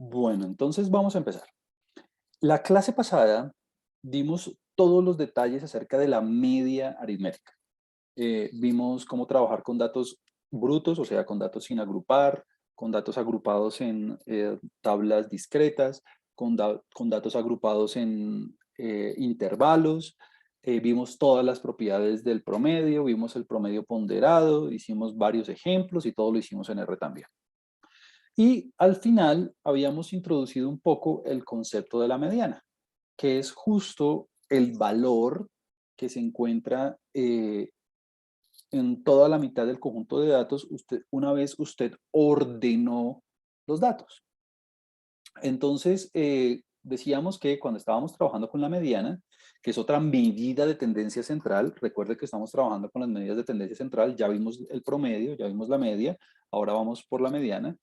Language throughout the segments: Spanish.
Bueno, entonces vamos a empezar. La clase pasada dimos todos los detalles acerca de la media aritmética. Vimos cómo trabajar con datos brutos, o sea, con datos sin agrupar, con datos agrupados en tablas discretas, con datos agrupados en intervalos. Vimos todas las propiedades del promedio, vimos el promedio ponderado, hicimos varios ejemplos y todo lo hicimos en R también. Y al final habíamos introducido un poco el concepto de la mediana, que es justo el valor que se encuentra en toda la mitad del conjunto de datos una vez usted ordenó los datos. Entonces, decíamos que cuando estábamos trabajando con la mediana, que es otra medida de tendencia central, recuerde que estamos trabajando con las medidas de tendencia central, ya vimos el promedio, ya vimos la media, ahora vamos por la mediana.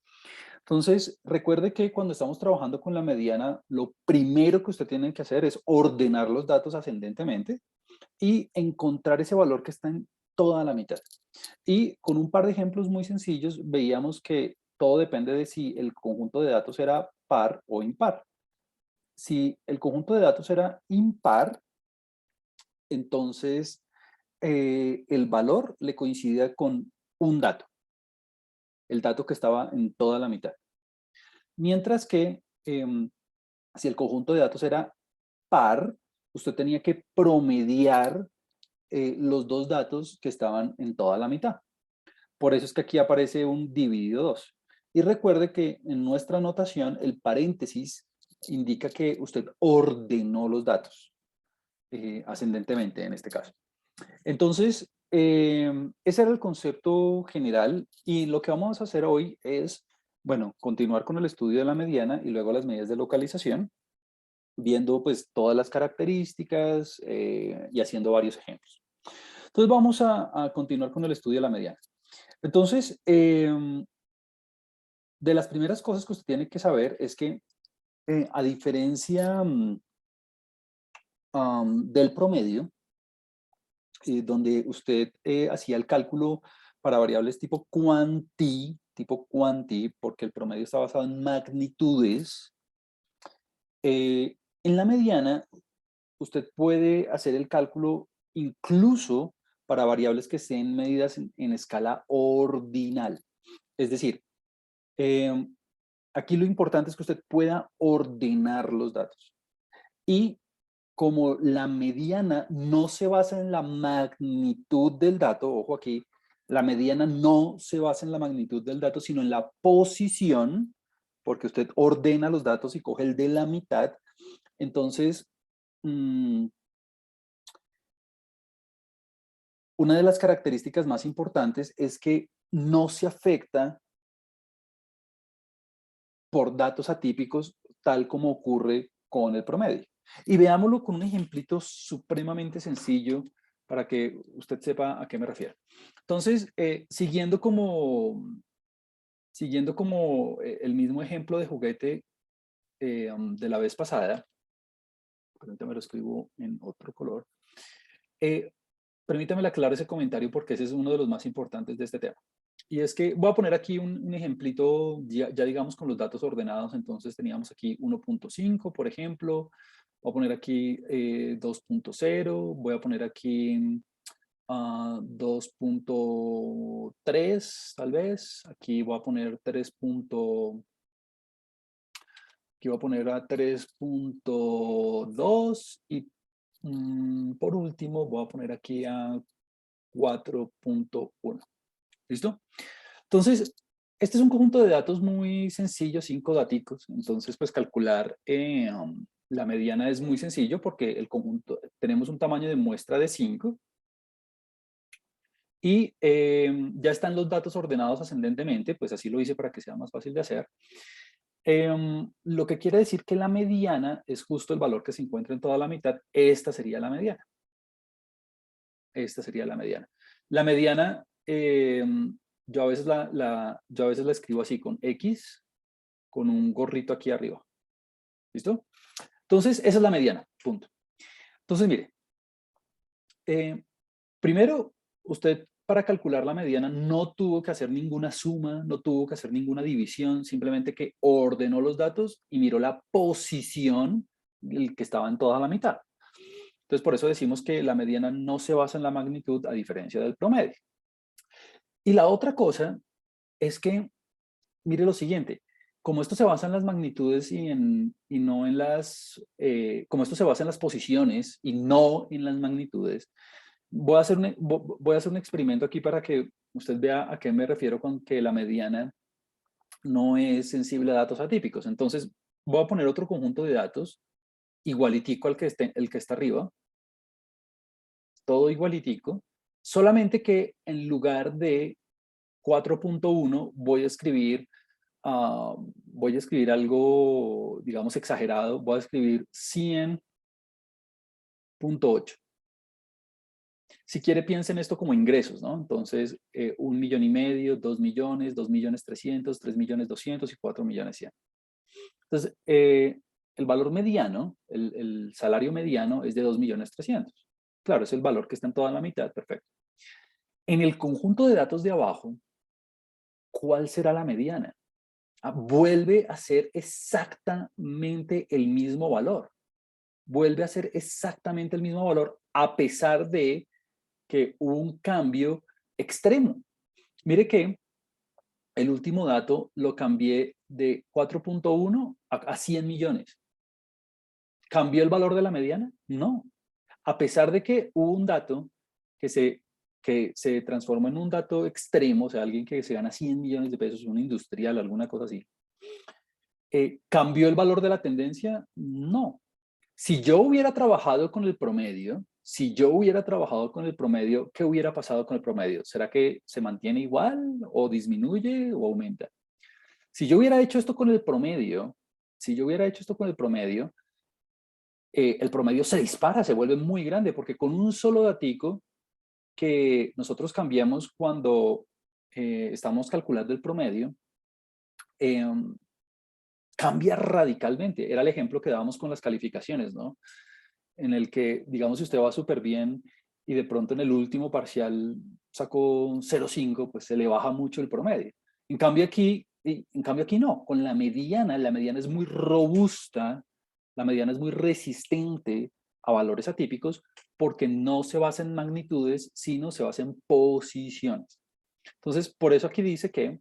Entonces, recuerde que cuando estamos trabajando con la mediana, lo primero que usted tiene que hacer es ordenar los datos ascendentemente y encontrar ese valor que está en toda la mitad. Y con un par de ejemplos muy sencillos, veíamos que todo depende de si el conjunto de datos era par o impar. Si el conjunto de datos era impar, entonces el valor le coincidía con un dato, el dato que estaba en toda la mitad. Mientras que si el conjunto de datos era par, usted tenía que promediar los dos datos que estaban en toda la mitad. Por eso es que aquí aparece un dividido 2. Y recuerde que en nuestra notación el paréntesis indica que usted ordenó los datos, ascendentemente en este caso. Entonces, ese era el concepto general y lo que vamos a hacer hoy es, bueno, continuar con el estudio de la mediana y luego las medidas de localización, viendo pues todas las características y haciendo varios ejemplos. Entonces vamos a continuar con el estudio de la mediana. Entonces, de las primeras cosas que usted tiene que saber es que a diferencia del promedio, donde usted hacía el cálculo para variables tipo cuanti, porque el promedio está basado en magnitudes, en la mediana usted puede hacer el cálculo incluso para variables que estén medidas en escala ordinal. Es decir, aquí lo importante es que usted pueda ordenar los datos. Y como la mediana no se basa en la magnitud del dato, ojo aquí, la mediana no se basa en la magnitud del dato, sino en la posición, porque usted ordena los datos y coge el de la mitad. Entonces, una de las características más importantes es que no se afecta por datos atípicos tal como ocurre con el promedio. Y veámoslo con un ejemplito supremamente sencillo para que usted sepa a qué me refiero. Entonces, siguiendo como el mismo ejemplo de juguete de la vez pasada, permítame lo escribo en otro color, eh, permítame aclarar ese comentario porque ese es uno de los más importantes de este tema. Y es que voy a poner aquí un ejemplito, ya digamos con los datos ordenados, entonces teníamos aquí 1.5, por ejemplo, voy a poner aquí 2.0, voy a poner aquí 2.3 tal vez, aquí voy a poner 3. Aquí voy a poner a 3.2 y por último voy a poner aquí a 4.1. ¿Listo? Entonces, este es un conjunto de datos muy sencillo, 5 daticos. Entonces, pues calcular la mediana es muy sencillo porque el conjunto, tenemos un tamaño de muestra de 5 y ya están los datos ordenados ascendentemente, pues así lo hice para que sea más fácil de hacer. Lo que quiere decir que la mediana es justo el valor que se encuentra en toda la mitad. Esta sería la mediana. Esta sería la mediana. La mediana, yo a veces yo a veces la escribo así, con X, con un gorrito aquí arriba. ¿Listo? Entonces, esa es la mediana, punto. Entonces, mire, primero, usted para calcular la mediana no tuvo que hacer ninguna suma, no tuvo que hacer ninguna división, simplemente que ordenó los datos y miró la posición el que estaba en toda la mitad. Entonces, por eso decimos que la mediana no se basa en la magnitud a diferencia del promedio. Y la otra cosa es que, mire lo siguiente, como esto se basa en las magnitudes y no en las, como esto se basa en las posiciones y no en las magnitudes, voy a hacer un experimento aquí para que usted vea a qué me refiero con que la mediana no es sensible a datos atípicos. Entonces, voy a poner otro conjunto de datos igualitico al que el que está arriba, todo igualitico, solamente que en lugar de 4.1 voy a escribir algo, digamos, exagerado, voy a escribir 100.8. Si quiere, piensen esto como ingresos, ¿no? Entonces, 1,500,000, 2 millones, 2,300,000, 3,200,000 y 4,100,000. Entonces, el valor mediano, el salario mediano es de 2,300,000. Claro, es el valor que está en toda la mitad, perfecto. En el conjunto de datos de abajo, ¿cuál será la mediana? Vuelve a ser exactamente el mismo valor. Vuelve a ser exactamente el mismo valor a pesar de que hubo un cambio extremo. Mire que el último dato lo cambié de 4.1 a 100 millones. ¿Cambió el valor de la mediana? No. A pesar de que hubo un dato que se transformó en un dato extremo, o sea, alguien que se gana 100 millones de pesos, un industrial, alguna cosa así, ¿cambió el valor de la tendencia? No. Si yo hubiera trabajado con el promedio, ¿qué hubiera pasado con el promedio? ¿Será que se mantiene igual o disminuye o aumenta? Si yo hubiera hecho esto con el promedio, el promedio se dispara, se vuelve muy grande, porque con un solo datico que nosotros cambiamos cuando estamos calculando el promedio, cambia radicalmente. Era el ejemplo que dábamos con las calificaciones, ¿no? En el que, digamos, si usted va súper bien y de pronto en el último parcial sacó un 0,5, pues se le baja mucho el promedio. En cambio aquí no, con la mediana es muy robusta, la mediana es muy resistente a valores atípicos porque no se basa en magnitudes, sino se basa en posiciones. Entonces, por eso aquí dice que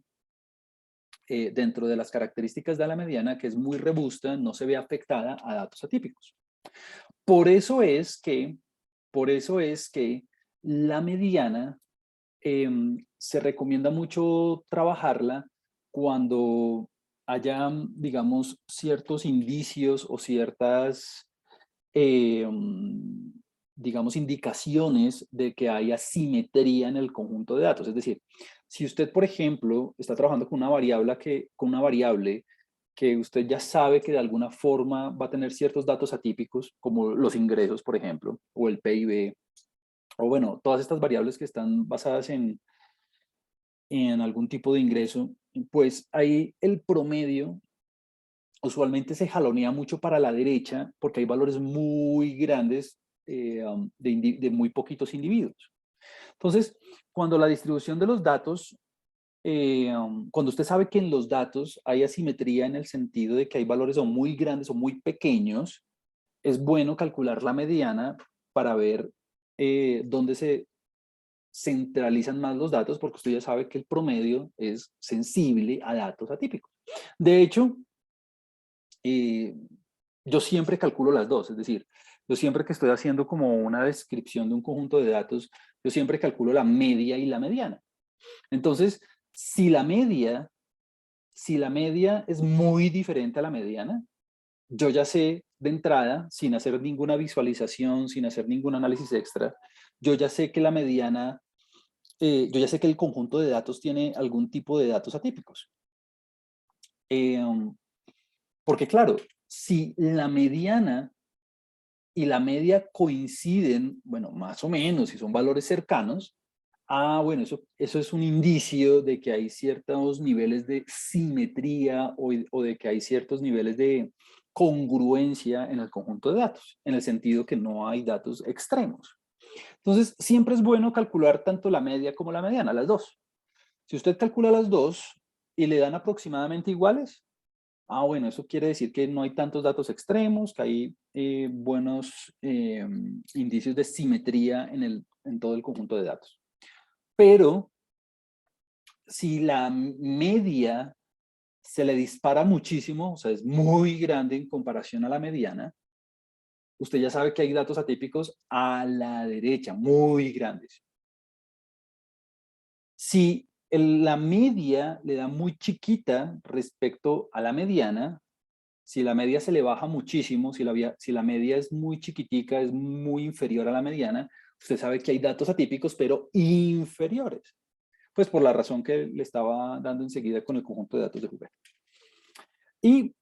dentro de las características de la mediana, que es muy robusta, no se ve afectada a datos atípicos. Por eso es que la mediana se recomienda mucho trabajarla cuando haya, digamos, ciertos indicios o ciertas, digamos, indicaciones de que hay asimetría en el conjunto de datos. Es decir, si usted, por ejemplo, está trabajando con una variable que usted ya sabe que de alguna forma va a tener ciertos datos atípicos, como los ingresos, por ejemplo, o el PIB, o bueno, todas estas variables que están basadas en algún tipo de ingreso, pues ahí el promedio usualmente se jalonea mucho para la derecha porque hay valores muy grandes de muy poquitos individuos. Entonces, cuando la distribución de los datos, cuando usted sabe que en los datos hay asimetría en el sentido de que hay valores o muy grandes o muy pequeños, es bueno calcular la mediana para ver dónde se centralizan más los datos, porque usted ya sabe que el promedio es sensible a datos atípicos. De hecho, yo siempre calculo las dos, es decir, yo siempre que estoy haciendo como una descripción de un conjunto de datos, yo siempre calculo la media y la mediana. Entonces, si la media es muy diferente a la mediana, yo ya sé de entrada, sin hacer ninguna visualización, sin hacer ningún análisis extra, yo ya sé que la mediana, yo ya sé que el conjunto de datos tiene algún tipo de datos atípicos. Porque claro, si la mediana y la media coinciden, bueno, más o menos, si son valores cercanos, bueno, eso es un indicio de que hay ciertos niveles de simetría o de que hay ciertos niveles de congruencia en el conjunto de datos, en el sentido que no hay datos extremos. Entonces, siempre es bueno calcular tanto la media como la mediana, las dos. Si usted calcula las dos y le dan aproximadamente iguales, bueno, eso quiere decir que no hay tantos datos extremos, que hay buenos indicios de simetría en todo el conjunto de datos. Pero si la media se le dispara muchísimo, o sea, es muy grande en comparación a la mediana, usted ya sabe que hay datos atípicos a la derecha, muy grandes. Si la media le da muy chiquita respecto a la mediana, si la media se le baja muchísimo, si la media es muy chiquitica, es muy inferior a la mediana, usted sabe que hay datos atípicos, pero inferiores. Pues por la razón que le estaba dando enseguida con el conjunto de datos de Hubert. Y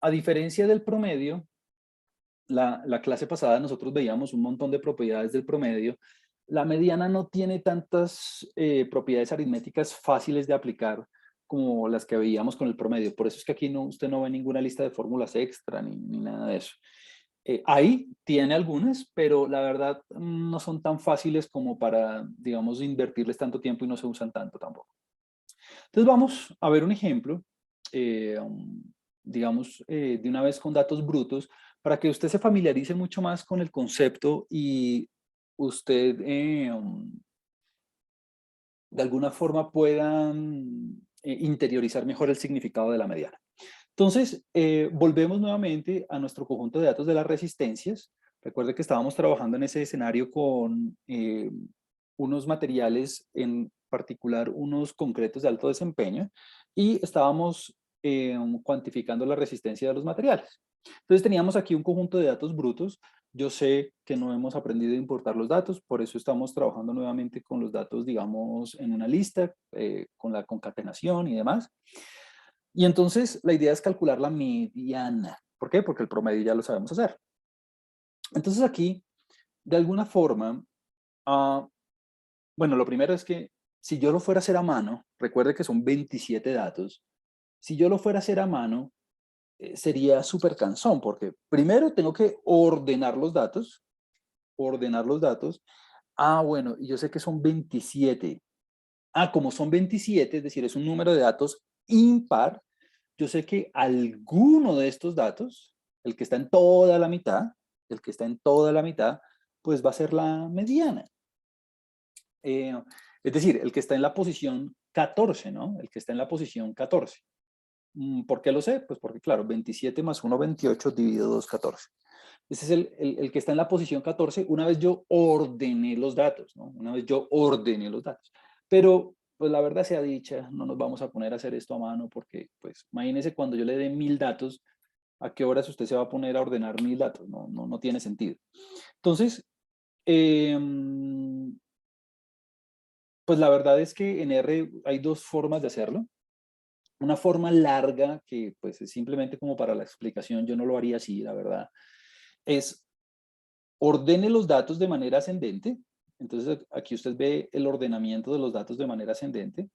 a diferencia del promedio, la clase pasada nosotros veíamos un montón de propiedades del promedio. La mediana no tiene tantas propiedades aritméticas fáciles de aplicar como las que veíamos con el promedio. Por eso es que aquí usted no ve ninguna lista de fórmulas extra ni nada de eso. Ahí tiene algunas, pero la verdad no son tan fáciles como para, digamos, invertirles tanto tiempo y no se usan tanto tampoco. Entonces vamos a ver un ejemplo, digamos, de una vez con datos brutos, para que usted se familiarice mucho más con el concepto y usted de alguna forma pueda interiorizar mejor el significado de la mediana. Entonces, volvemos nuevamente a nuestro conjunto de datos de las resistencias. Recuerde que estábamos trabajando en ese escenario con unos materiales, en particular unos concretos de alto desempeño, y estábamos cuantificando la resistencia de los materiales. Entonces teníamos aquí un conjunto de datos brutos. Yo sé que no hemos aprendido a importar los datos, por eso estamos trabajando nuevamente con los datos, digamos, en una lista, con la concatenación y demás. Y entonces la idea es calcular la mediana. ¿Por qué? Porque el promedio ya lo sabemos hacer. Entonces aquí, de alguna forma, bueno, lo primero es que si yo lo fuera a hacer a mano, recuerde que son 27 datos, si yo lo fuera a hacer a mano, sería súper cansón, porque primero tengo que ordenar los datos, bueno, y yo sé que son 27. Como son 27, es decir, es un número de datos impar, yo sé que alguno de estos datos, el que está en toda la mitad, pues va a ser la mediana. Es decir, el que está en la posición 14, ¿no? El que está en la posición 14. ¿Por qué lo sé? Pues porque, claro, 27 más 1, 28, dividido 2, 14. Ese es el que está en la posición 14 una vez yo ordené los datos, ¿no? Una vez yo ordené los datos. Pero, pues la verdad sea dicha, no nos vamos a poner a hacer esto a mano porque, pues, imagínese cuando yo le dé 1000 datos, ¿a qué horas usted se va a poner a ordenar 1000 datos? No tiene sentido. Entonces, pues la verdad es que en R hay dos formas de hacerlo. Una forma larga, que pues es simplemente como para la explicación, yo no lo haría así, la verdad, es ordene los datos de manera ascendente. Entonces aquí usted ve el ordenamiento de los datos de manera ascendente.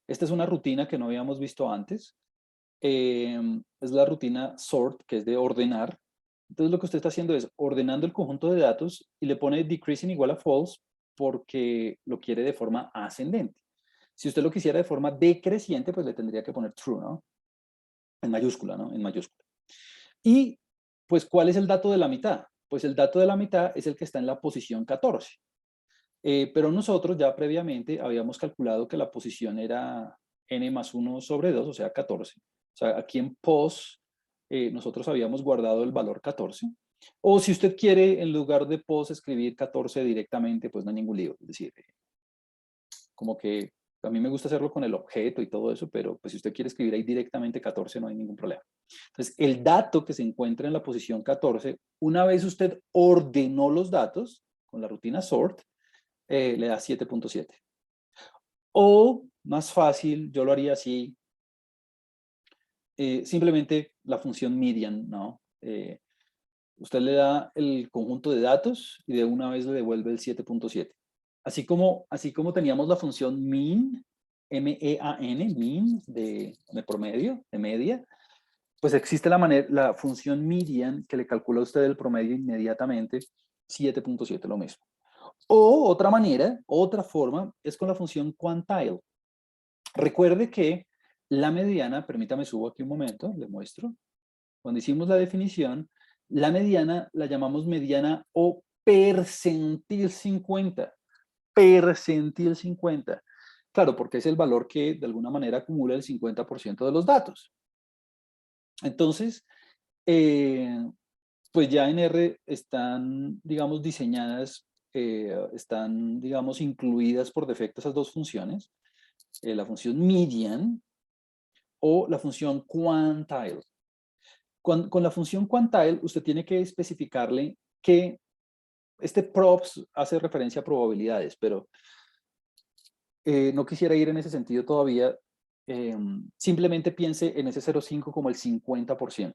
Esta es una rutina que no habíamos visto antes. Es la rutina sort, que es de ordenar. Entonces lo que usted está haciendo es ordenando el conjunto de datos y le pone decreasing igual a false porque lo quiere de forma ascendente. Si usted lo quisiera de forma decreciente, pues le tendría que poner true, ¿no? En mayúscula, ¿no? En mayúscula. Y, pues, ¿cuál es el dato de la mitad? Pues el dato de la mitad es el que está en la posición 14. Pero nosotros ya previamente habíamos calculado que la posición era n más 1 sobre 2, o sea, 14. O sea, aquí en pos nosotros habíamos guardado el valor 14. O si usted quiere, en lugar de pos, escribir 14 directamente, pues no hay ningún lío. Es decir, como que a mí me gusta hacerlo con el objeto y todo eso, pero pues si usted quiere escribir ahí directamente 14 no hay ningún problema. Entonces, el dato que se encuentra en la posición 14, una vez usted ordenó los datos con la rutina sort, le da 7.7. O, más fácil, yo lo haría así, simplemente la función median, ¿no? Usted le da el conjunto de datos y de una vez le devuelve el 7.7. Así como teníamos la función mean, M-E-A-N, mean, de promedio, de media, pues existe la función median que le calcula a usted el promedio inmediatamente, 7.7, lo mismo. O otra manera, otra forma, es con la función quantile. Recuerde que la mediana, permítame subo aquí un momento, le muestro. Cuando hicimos la definición, la mediana la llamamos mediana o percentil 50. Percentil 50. Claro, porque es el valor que de alguna manera acumula el 50% de los datos. Entonces, pues ya en R están, digamos, diseñadas, están, digamos, incluidas por defecto esas dos funciones, la función median o la función quantile. Con la función quantile, usted tiene que especificarle que este props hace referencia a probabilidades, pero no quisiera ir en ese sentido todavía. Simplemente piense en ese 0,5 como el 50%.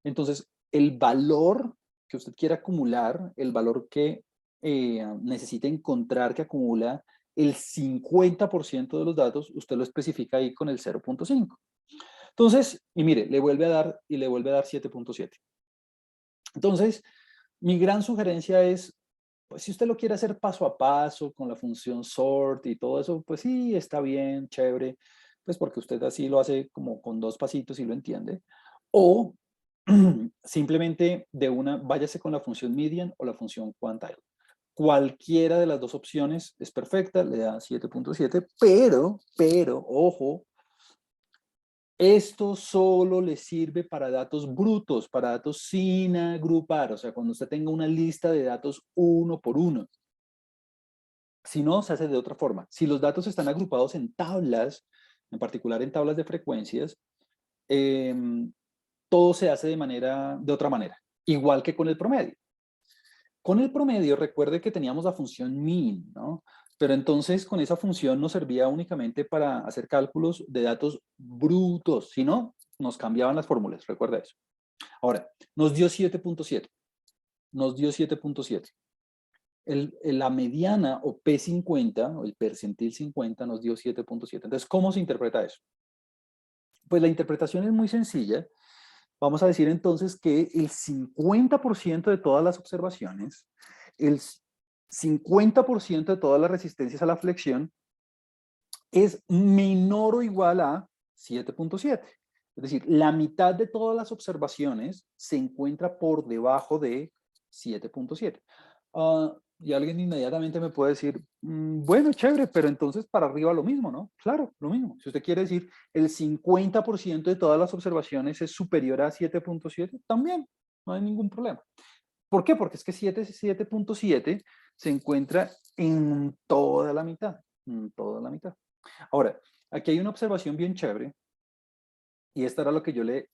Entonces, el valor que usted quiera acumular, el valor que necesite encontrar que acumula el 50% de los datos, usted lo especifica ahí con el 0,5. Entonces, y mire, le vuelve a dar y le vuelve a dar 7,7. Entonces, mi gran sugerencia es, pues si usted lo quiere hacer paso a paso con la función sort y todo eso, pues sí, está bien, chévere, pues porque usted así lo hace como con dos pasitos y lo entiende. O simplemente de una, váyase con la función median o la función quantile. Cualquiera de las dos opciones es perfecta, le da 7,7, pero, ojo, esto solo le sirve para datos brutos, para datos sin agrupar, o sea, cuando usted tenga una lista de datos uno por uno. Si no, se hace de otra forma. Si los datos están agrupados en tablas, en particular en tablas de frecuencias, todo se hace de otra manera, igual que con el promedio. Con el promedio, recuerde que teníamos la función mean, ¿no? Pero entonces con esa función nos servía únicamente para hacer cálculos de datos brutos, si no, nos cambiaban las fórmulas, recuerda eso. Ahora, nos dio 7,7, nos dio 7,7. La mediana o P50, o el percentil 50, nos dio 7,7. Entonces, ¿cómo se interpreta eso? Pues la interpretación es muy sencilla. Vamos a decir entonces que el 50% de todas las observaciones, el 50% de todas las resistencias a la flexión es menor o igual a 7,7. Es decir, la mitad de todas las observaciones se encuentra por debajo de 7,7. Y alguien inmediatamente me puede decir, bueno, chévere, pero entonces para arriba lo mismo, ¿no? Claro, lo mismo. Si usted quiere decir el 50% de todas las observaciones es superior a 7,7, también no hay ningún problema. ¿Por qué? Porque es que 7,7 se encuentra en toda la mitad, en toda la mitad. Ahora, aquí hay una observación bien chévere, y esto era lo que yo le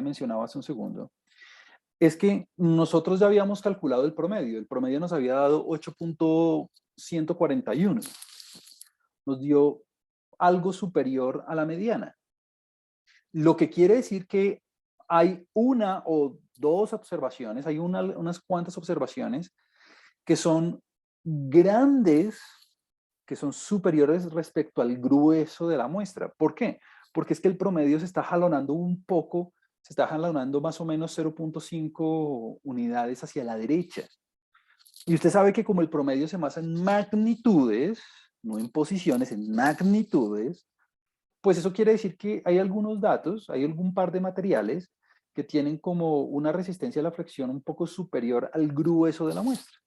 mencionaba hace un segundo, es que nosotros ya habíamos calculado el promedio nos había dado 8,141, nos dio algo superior a la mediana, lo que quiere decir que hay una o dos observaciones, hay unas cuantas observaciones que son grandes, que son superiores respecto al grueso de la muestra. ¿Por qué? Porque es que el promedio se está jalonando un poco, se está jalonando más o menos 0,5 unidades hacia la derecha. Y usted sabe que como el promedio se basa en magnitudes, no en posiciones, en magnitudes, pues eso quiere decir que hay algunos datos, hay algún par de materiales que tienen como una resistencia a la flexión un poco superior al grueso de la muestra.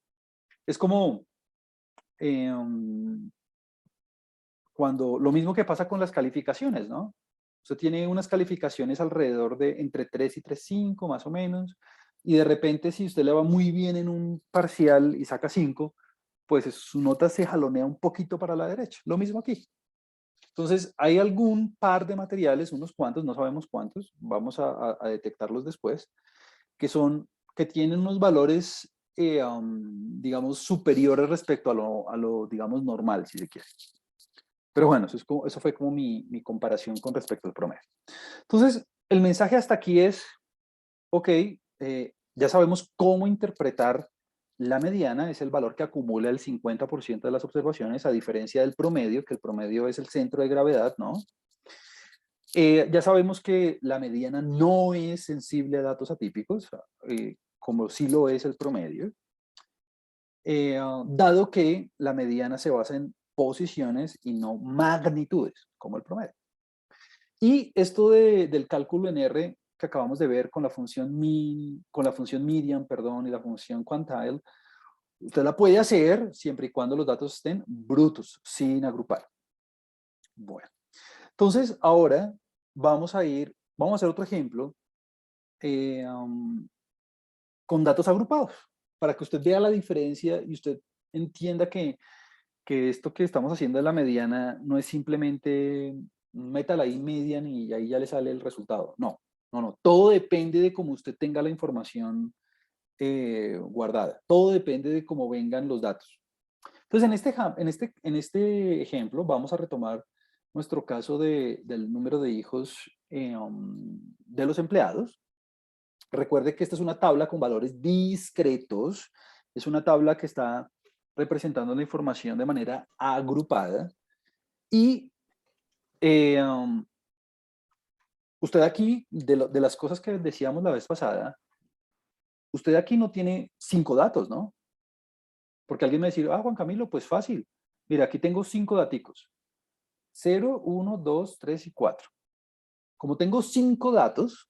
Es como cuando, lo mismo que pasa con las calificaciones, ¿no? Usted tiene unas calificaciones alrededor de entre 3 y 3,5 más o menos, y de repente si usted le va muy bien en un parcial y saca 5, pues su nota se jalonea un poquito para la derecha. Lo mismo aquí. Entonces, hay algún par de materiales, unos cuantos, no sabemos cuántos, vamos a detectarlos después, que tienen unos valores, digamos, superiores respecto a lo, digamos, normal, si se quiere. Pero bueno, eso fue como mi comparación con respecto al promedio. Entonces, el mensaje hasta aquí es, ok, ya sabemos cómo interpretar la mediana, es el valor que acumula el 50% de las observaciones, a diferencia del promedio, que el promedio es el centro de gravedad, ¿no? Ya sabemos que la mediana no es sensible a datos atípicos, como sí lo es el promedio. dado que la mediana se basa en posiciones y no magnitudes, como el promedio. Y esto del cálculo en R que acabamos de ver con la función median, perdón, y la función quantile, usted la puede hacer siempre y cuando los datos estén brutos, sin agrupar. Bueno, entonces ahora vamos a hacer otro ejemplo con datos agrupados, para que usted vea la diferencia y usted entienda que esto que estamos haciendo de la mediana no es simplemente métala ahí median y ahí ya le sale el resultado. No, no, no. Todo depende de cómo usted tenga la información guardada. Todo depende de cómo vengan los datos. Entonces, en este ejemplo vamos a retomar nuestro caso del número de hijos de los empleados. Recuerde que esta es una tabla con valores discretos. Es una tabla que está representando la información de manera agrupada. Y usted aquí, de las cosas que decíamos la vez pasada, usted aquí no tiene 5 datos, ¿no? Porque alguien me dice, Juan Camilo, pues fácil. Mira, aquí tengo 5 daticos. 0, 1, 2, 3 y 4. Como tengo 5 datos,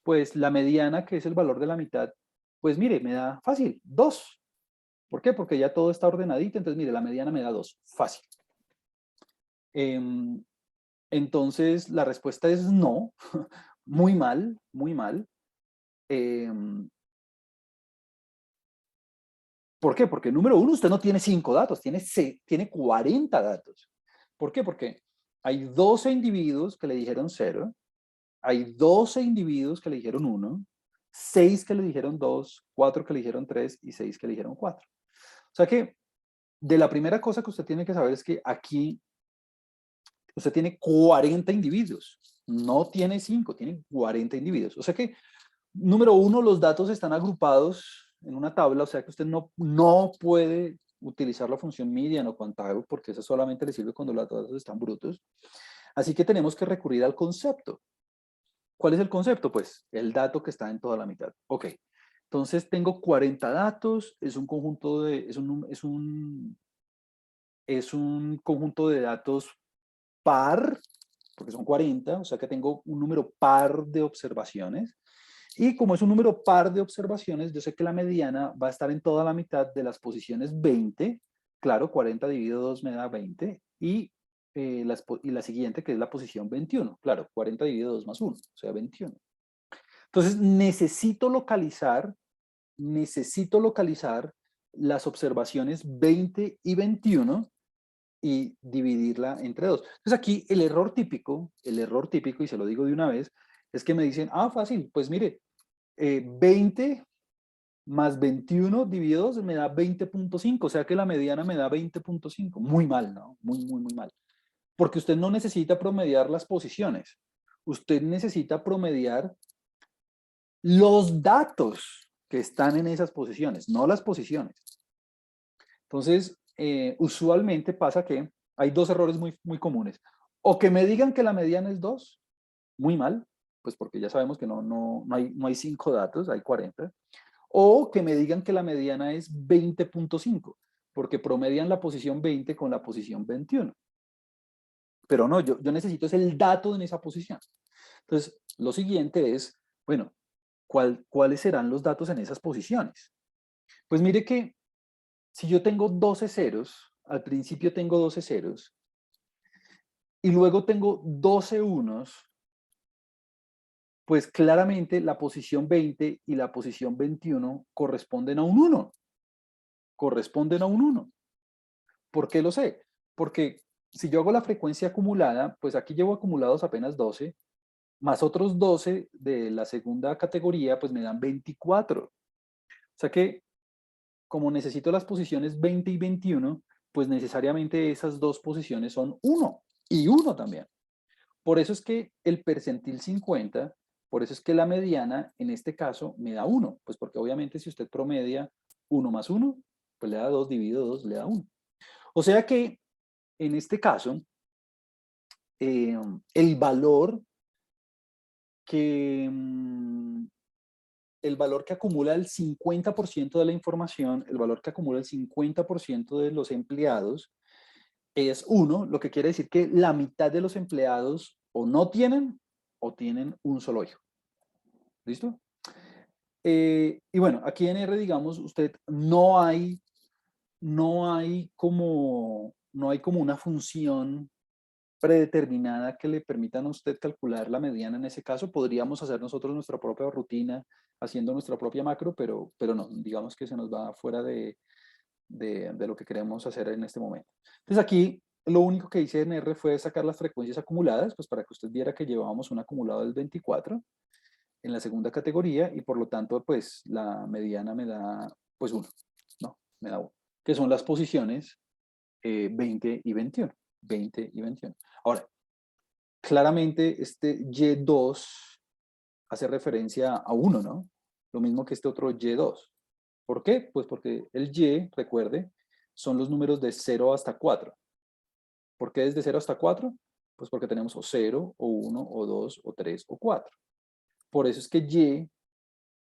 pues la mediana, que es el valor de la mitad, pues mire, me da fácil, 2. ¿Por qué? Porque ya todo está ordenadito, entonces mire, la mediana me da 2, fácil. Entonces la respuesta es no, muy mal, muy mal. ¿Por qué? Porque número 1, usted no tiene 5 datos, tiene 40 datos. ¿Por qué? Porque hay 12 individuos que le dijeron 0, hay 12 individuos que le dijeron 1, 6 que le dijeron 2, 4 que le dijeron 3 y 6 que le dijeron 4. O sea que de la primera cosa que usted tiene que saber es que aquí usted tiene 40 individuos, no tiene 5, tiene 40 individuos. O sea que, número 1, los datos están agrupados en una tabla, o sea que usted no puede utilizar la función median o quantile porque eso solamente le sirve cuando los datos están brutos. Así que tenemos que recurrir al concepto. ¿Cuál es el concepto? Pues el dato que está en toda la mitad. Ok, entonces tengo 40 datos, es un conjunto es un conjunto de datos par, porque son 40, o sea que tengo un número par de observaciones. Y como es un número par de observaciones, yo sé que la mediana va a estar en toda la mitad de las posiciones 20. Claro, 40 dividido 2 me da 20. Y la siguiente, que es la posición 21. Claro, 40 dividido 2 más 1, o sea, 21. Entonces, necesito localizar las observaciones 20 y 21 y dividirla entre 2. Entonces aquí el error típico, y se lo digo de una vez, es que me dicen, fácil, pues mire, 20 más 21 dividido 2 me da 20.5, o sea que la mediana me da 20.5. Muy mal, ¿no? Muy, muy, muy mal. Porque usted no necesita promediar las posiciones. Usted necesita promediar los datos que están en esas posiciones, no las posiciones. Entonces, usualmente pasa que hay 2 errores muy, muy comunes. O que me digan que la mediana es 2, muy mal, pues porque ya sabemos que no hay 5 datos, hay 40. O que me digan que la mediana es 20.5, porque promedian la posición 20 con la posición 21. Pero no, yo necesito es el dato en esa posición. Entonces, lo siguiente es, bueno, ¿cuáles serán los datos en esas posiciones? Pues mire que si yo tengo 12 ceros, al principio tengo 12 ceros, y luego tengo 12 unos, pues claramente la posición 20 y la posición 21 corresponden a un 1. Corresponden a un 1. ¿Por qué lo sé? Porque si yo hago la frecuencia acumulada, pues aquí llevo acumulados apenas 12, más otros 12 de la segunda categoría, pues me dan 24. O sea que como necesito las posiciones 20 y 21, pues necesariamente esas dos posiciones son 1 y 1 también. Por eso es que el percentil 50, por eso es que la mediana en este caso me da 1, pues porque obviamente si usted promedia 1 más 1, pues le da 2, dividido 2, le da 1. O sea que en este caso, el valor que el valor que acumula el 50% de la información, el valor que acumula el 50% de los empleados es 1, lo que quiere decir que la mitad de los empleados o no tienen o tienen un solo hijo. ¿Listo? Y bueno, aquí en R, digamos, usted no hay como una función predeterminada que le permitan a usted calcular la mediana en ese caso. Podríamos hacer nosotros nuestra propia rutina haciendo nuestra propia macro, pero no, digamos que se nos va fuera de lo que queremos hacer en este momento. Entonces aquí lo único que hice en R fue sacar las frecuencias acumuladas, pues para que usted viera que llevábamos un acumulado del 24 en la segunda categoría y por lo tanto pues la mediana me da pues 1, ¿no? Me da 1, que son las posiciones 20 y 21. 20 y 21. Ahora, claramente este Y2 hace referencia a 1, ¿no? Lo mismo que este otro Y2. ¿Por qué? Pues porque el Y, recuerde, son los números de 0 hasta 4. ¿Por qué desde 0 hasta 4? Pues porque tenemos o 0, o 1, o 2, o 3, o 4. Por eso es que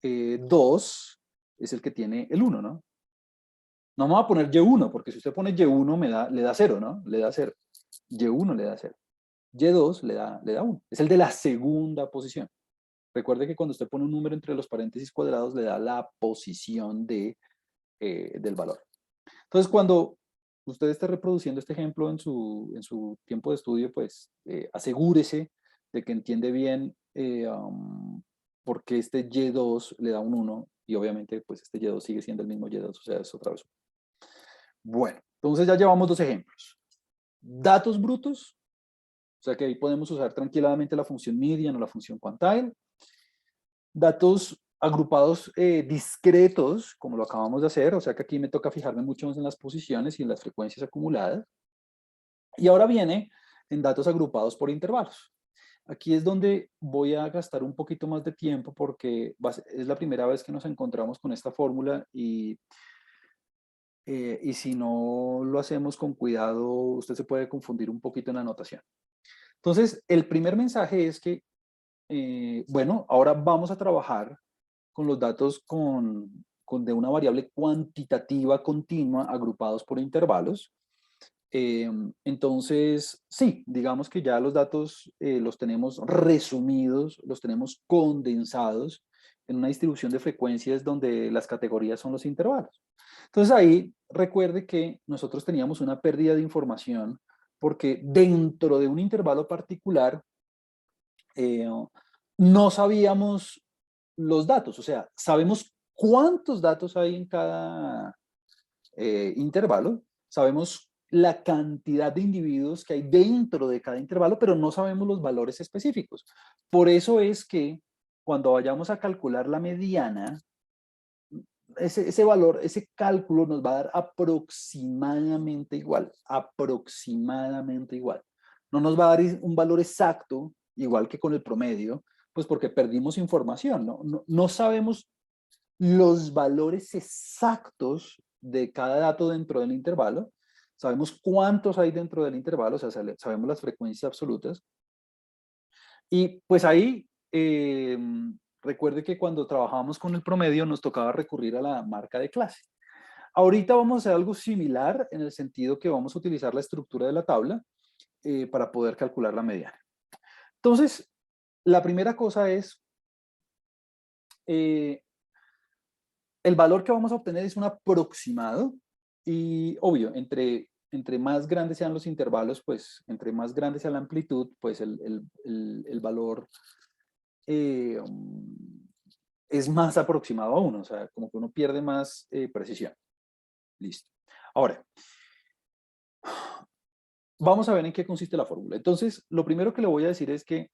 Y2 es el que tiene el 1, ¿no? No me voy a poner Y1, porque si usted pone Y1 le da 0, ¿no? Le da 0. Y1 le da 0. Y2 le da 1. Es el de la segunda posición. Recuerde que cuando usted pone un número entre los paréntesis cuadrados le da la posición del valor. Entonces, cuando usted esté reproduciendo este ejemplo en su tiempo de estudio, pues asegúrese de que entiende bien por qué este Y2 le da un 1 y obviamente pues este Y2 sigue siendo el mismo Y2, o sea, es otra vez. Bueno, entonces ya llevamos 2 ejemplos. Datos brutos, o sea que ahí podemos usar tranquilamente la función median o la función quantile. Datos agrupados discretos, como lo acabamos de hacer, o sea que aquí me toca fijarme mucho más en las posiciones y en las frecuencias acumuladas. Y ahora viene en datos agrupados por intervalos. Aquí es donde voy a gastar un poquito más de tiempo porque es la primera vez que nos encontramos con esta fórmula y si no lo hacemos con cuidado, usted se puede confundir un poquito en la notación. Entonces, el primer mensaje es que, bueno, ahora vamos a trabajar con los datos de una variable cuantitativa continua agrupados por intervalos. Entonces, sí, digamos que ya los datos los tenemos resumidos, los tenemos condensados en una distribución de frecuencias donde las categorías son los intervalos. Entonces ahí recuerde que nosotros teníamos una pérdida de información porque dentro de un intervalo particular eh, no sabíamos los datos, o sea, sabemos cuántos datos hay en cada intervalo, sabemos la cantidad de individuos que hay dentro de cada intervalo, pero no sabemos los valores específicos. Por eso es que cuando vayamos a calcular la mediana, ese valor, ese cálculo nos va a dar aproximadamente igual, aproximadamente igual. No nos va a dar un valor exacto, igual que con el promedio, pues porque perdimos información, no sabemos los valores exactos de cada dato dentro del intervalo, sabemos cuántos hay dentro del intervalo, o sea, sabemos las frecuencias absolutas, y pues ahí recuerde que cuando trabajábamos con el promedio nos tocaba recurrir a la marca de clase. Ahorita vamos a hacer algo similar en el sentido que vamos a utilizar la estructura de la tabla para poder calcular la mediana. Entonces, la primera cosa es, el valor que vamos a obtener es un aproximado y obvio, entre más grandes sean los intervalos, pues entre más grande sea la amplitud, pues el valor es más aproximado a 1, o sea, como que uno pierde más precisión. Listo. Ahora, vamos a ver en qué consiste la fórmula. Entonces, lo primero que le voy a decir es que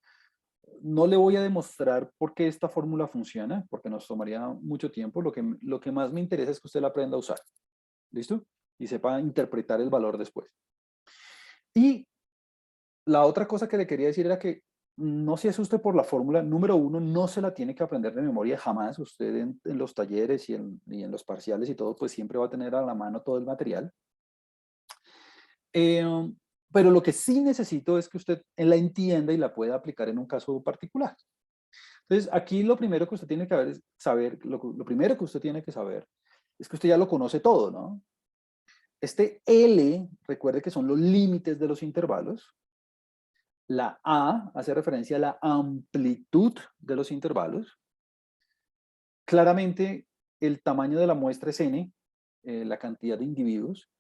no le voy a demostrar por qué esta fórmula funciona, porque nos tomaría mucho tiempo. Lo que más me interesa es que usted la aprenda a usar. ¿Listo? Y sepa interpretar el valor después. Y la otra cosa que le quería decir era que no se asuste por la fórmula. Número 1, no se la tiene que aprender de memoria jamás. Usted en los talleres y en los parciales y todo, pues siempre va a tener a la mano todo el material. Pero lo que sí necesito es que usted la entienda y la pueda aplicar en un caso particular. Entonces, aquí lo primero que usted tiene que saber, lo primero que usted tiene que saber es que usted ya lo conoce todo, ¿no? Este L, recuerde que son los límites de los intervalos. La A hace referencia a la amplitud de los intervalos. Claramente, el tamaño de la muestra es N, la cantidad de individuos.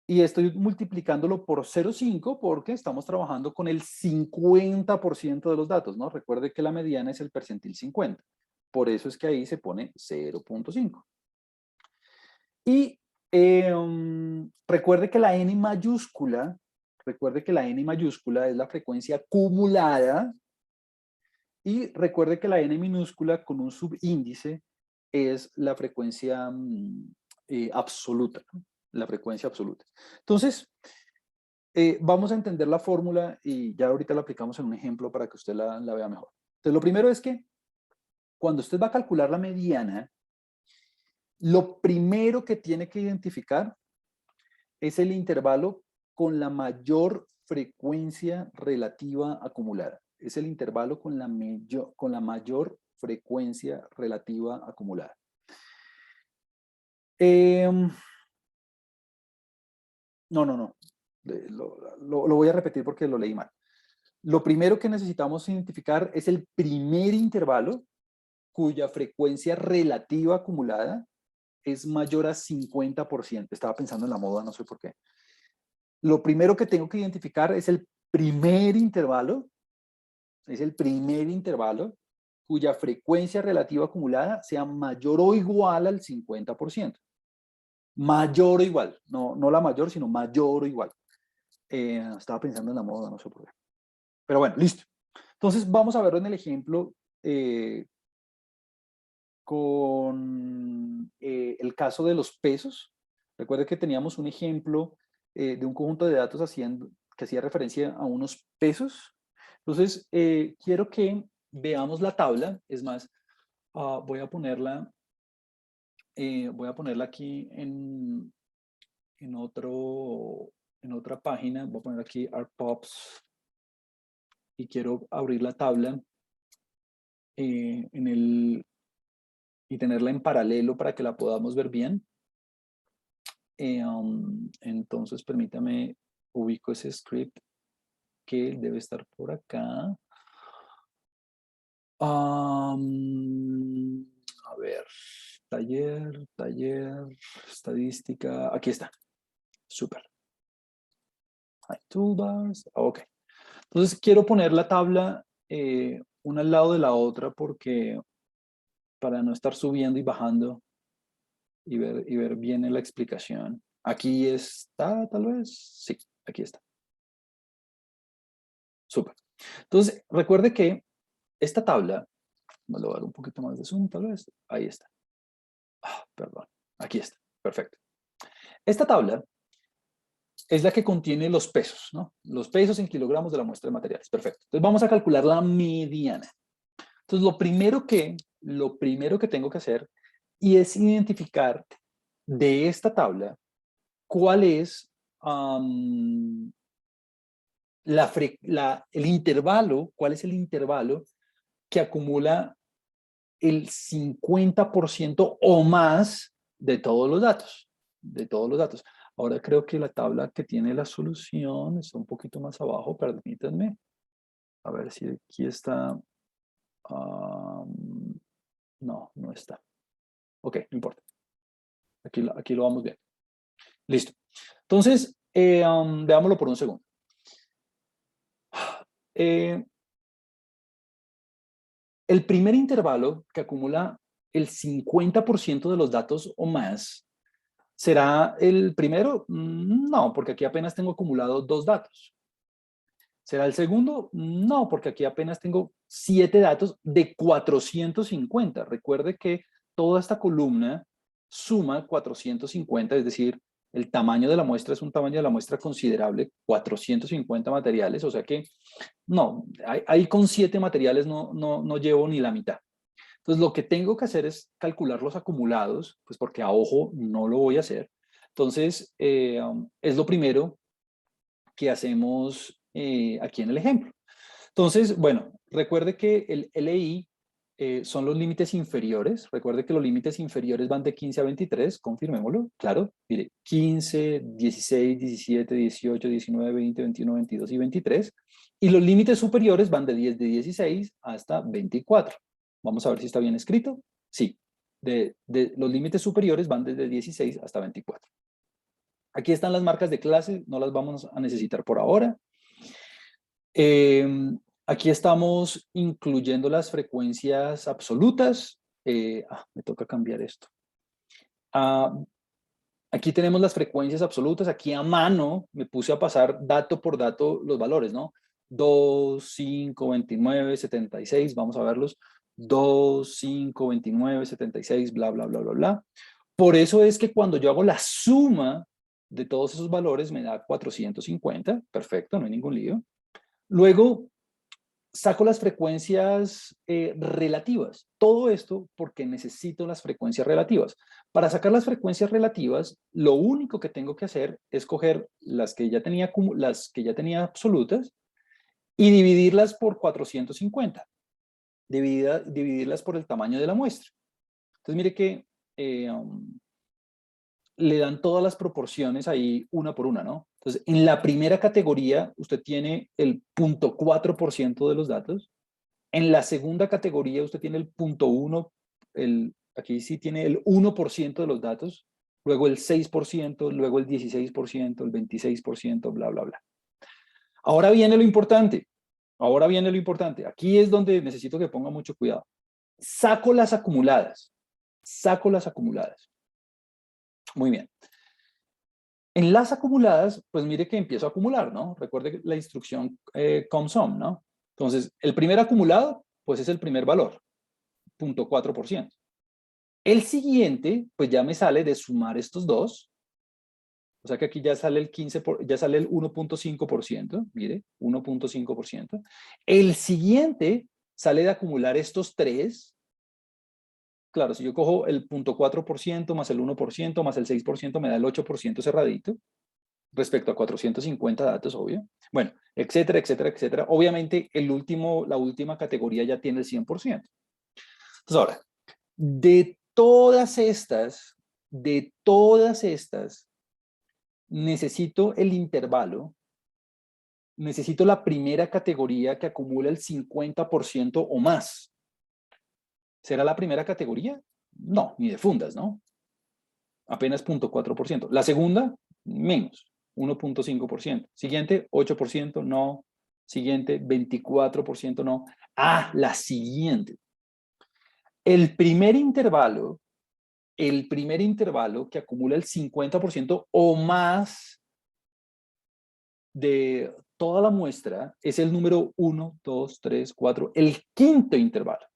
Y estoy multiplicándolo por 0,5 porque estamos trabajando con el 50% de los datos, ¿no? Recuerde que la mediana es el percentil 50. Por eso es que ahí se pone 0,5. Y recuerde que la N mayúscula es la frecuencia acumulada y recuerde que la N minúscula con un subíndice es la frecuencia absoluta, ¿no? La frecuencia absoluta. Entonces, vamos a entender la fórmula y ya ahorita la aplicamos en un ejemplo para que usted la vea mejor. Entonces, lo primero es que cuando usted va a calcular la mediana, lo primero que tiene que identificar es el intervalo con la mayor frecuencia relativa acumulada. Es el intervalo con la mayor frecuencia relativa acumulada. No. Lo voy a repetir porque lo leí mal. Lo primero que necesitamos identificar es el primer intervalo cuya frecuencia relativa acumulada es mayor a 50%. Estaba pensando en la moda, no sé por qué. Lo primero que tengo que identificar es el primer intervalo cuya frecuencia relativa acumulada sea mayor o igual al 50%. Mayor o igual, no la mayor, sino mayor o igual. Estaba pensando en la moda, no sé por qué. Pero bueno, listo. Entonces vamos a verlo en el ejemplo con el caso de los pesos. Recuerde que teníamos un ejemplo de un conjunto de datos que hacía referencia a unos pesos. Entonces, quiero que veamos la tabla. Es más, voy a ponerla aquí en otra página. Voy a poner aquí ArcPops y quiero abrir la tabla y tenerla en paralelo para que la podamos ver bien. Entonces, permítame, ubico ese script que debe estar por acá. A ver, taller, estadística, aquí está. Súper. Hay toolbars, ok. Entonces, quiero poner la tabla una al lado de la otra porque para no estar subiendo y bajando y ver bien la explicación. Aquí está, tal vez. Sí, aquí está. Súper. Entonces, recuerde que esta tabla, me lo voy a dar un poquito más de zoom, tal vez. Ahí está. Perdón. Aquí está. Perfecto. Esta tabla es la que contiene los pesos, ¿no? Los pesos en kilogramos de la muestra de materiales. Perfecto. Entonces, vamos a calcular la mediana. Entonces, lo primero que tengo que hacer y es identificar de esta tabla cuál es el intervalo que acumula el 50% o más de todos los datos. Ahora creo que la tabla que tiene la solución está un poquito más abajo, permítanme. A ver si aquí está. No está. Ok, no importa. Aquí lo vamos bien. Listo. Entonces, veámoslo por un segundo. El primer intervalo que acumula el 50% de los datos o más, ¿será el primero? No, porque aquí apenas tengo acumulado 2 datos. ¿Será el segundo? No, porque aquí apenas tengo 7 datos de 450. Recuerde que toda esta columna suma 450, es decir, el tamaño de la muestra es un tamaño de la muestra considerable, 450 materiales, o sea que no, ahí con 7 materiales no llevo ni la mitad. Entonces, lo que tengo que hacer es calcular los acumulados, pues porque a ojo no lo voy a hacer. Entonces, es lo primero que hacemos aquí en el ejemplo. Entonces, bueno, recuerde que el LI son los límites inferiores. Recuerde que los límites inferiores van de 15 a 23, confirmémoslo, claro. Mire, 15, 16, 17, 18, 19, 20, 21, 22 y 23. Y los límites superiores van de 16 hasta 24. Vamos a ver si está bien escrito. Sí, los límites superiores van desde 16 hasta 24. Aquí están las marcas de clase, no las vamos a necesitar por ahora. Aquí estamos incluyendo las frecuencias absolutas. Me toca cambiar esto. Aquí tenemos las frecuencias absolutas. Aquí a mano me puse a pasar dato por dato los valores, ¿no? 2, 5, 29, 76. Vamos a verlos. 2, 5, 29, 76, bla, bla, bla, bla, bla. Por eso es que cuando yo hago la suma de todos esos valores me da 450. Perfecto, no hay ningún lío. Luego, saco las frecuencias relativas. Todo esto porque necesito las frecuencias relativas. Para sacar las frecuencias relativas, lo único que tengo que hacer es coger las que ya tenía absolutas y dividirlas por 450. Dividirlas por el tamaño de la muestra. Entonces, mire que le dan todas las proporciones ahí una por una, ¿no? Entonces, en la primera categoría, usted tiene el 0.4% de los datos. En la segunda categoría, usted tiene el 0.1, aquí sí tiene el 1% de los datos, luego el 6%, luego el 16%, el 26%, bla, bla, bla. Ahora viene lo importante. Ahora viene lo importante. Aquí es donde necesito que ponga mucho cuidado. Saco las acumuladas. Saco las acumuladas. Muy bien. En las acumuladas, pues mire que empiezo a acumular, ¿no? Recuerde la instrucción COMSUM, ¿no? Entonces, el primer acumulado, pues es el primer valor, 0.4%. El siguiente, pues ya me sale de sumar estos dos. O sea que aquí ya sale el 15, ya sale el 1.5%, mire, 1.5%. El siguiente sale de acumular estos tres. Claro, si yo cojo el 0.4% más el 1% más el 6%, me da el 8% cerradito, respecto a 450 datos, obvio. Bueno, etcétera, etcétera, etcétera. Obviamente, la última categoría ya tiene el 100%. Entonces, ahora, de todas estas, necesito el intervalo, necesito la primera categoría que acumula el 50% o más. ¿Será la primera categoría? No, ni de fundas, ¿no? Apenas 0.4%. La segunda, menos, 1.5%. Siguiente, 8%, no. Siguiente, 24%, no. La siguiente. El primer intervalo que acumula el 50% o más de toda la muestra es el número 1, 2, 3, 4, el quinto intervalo.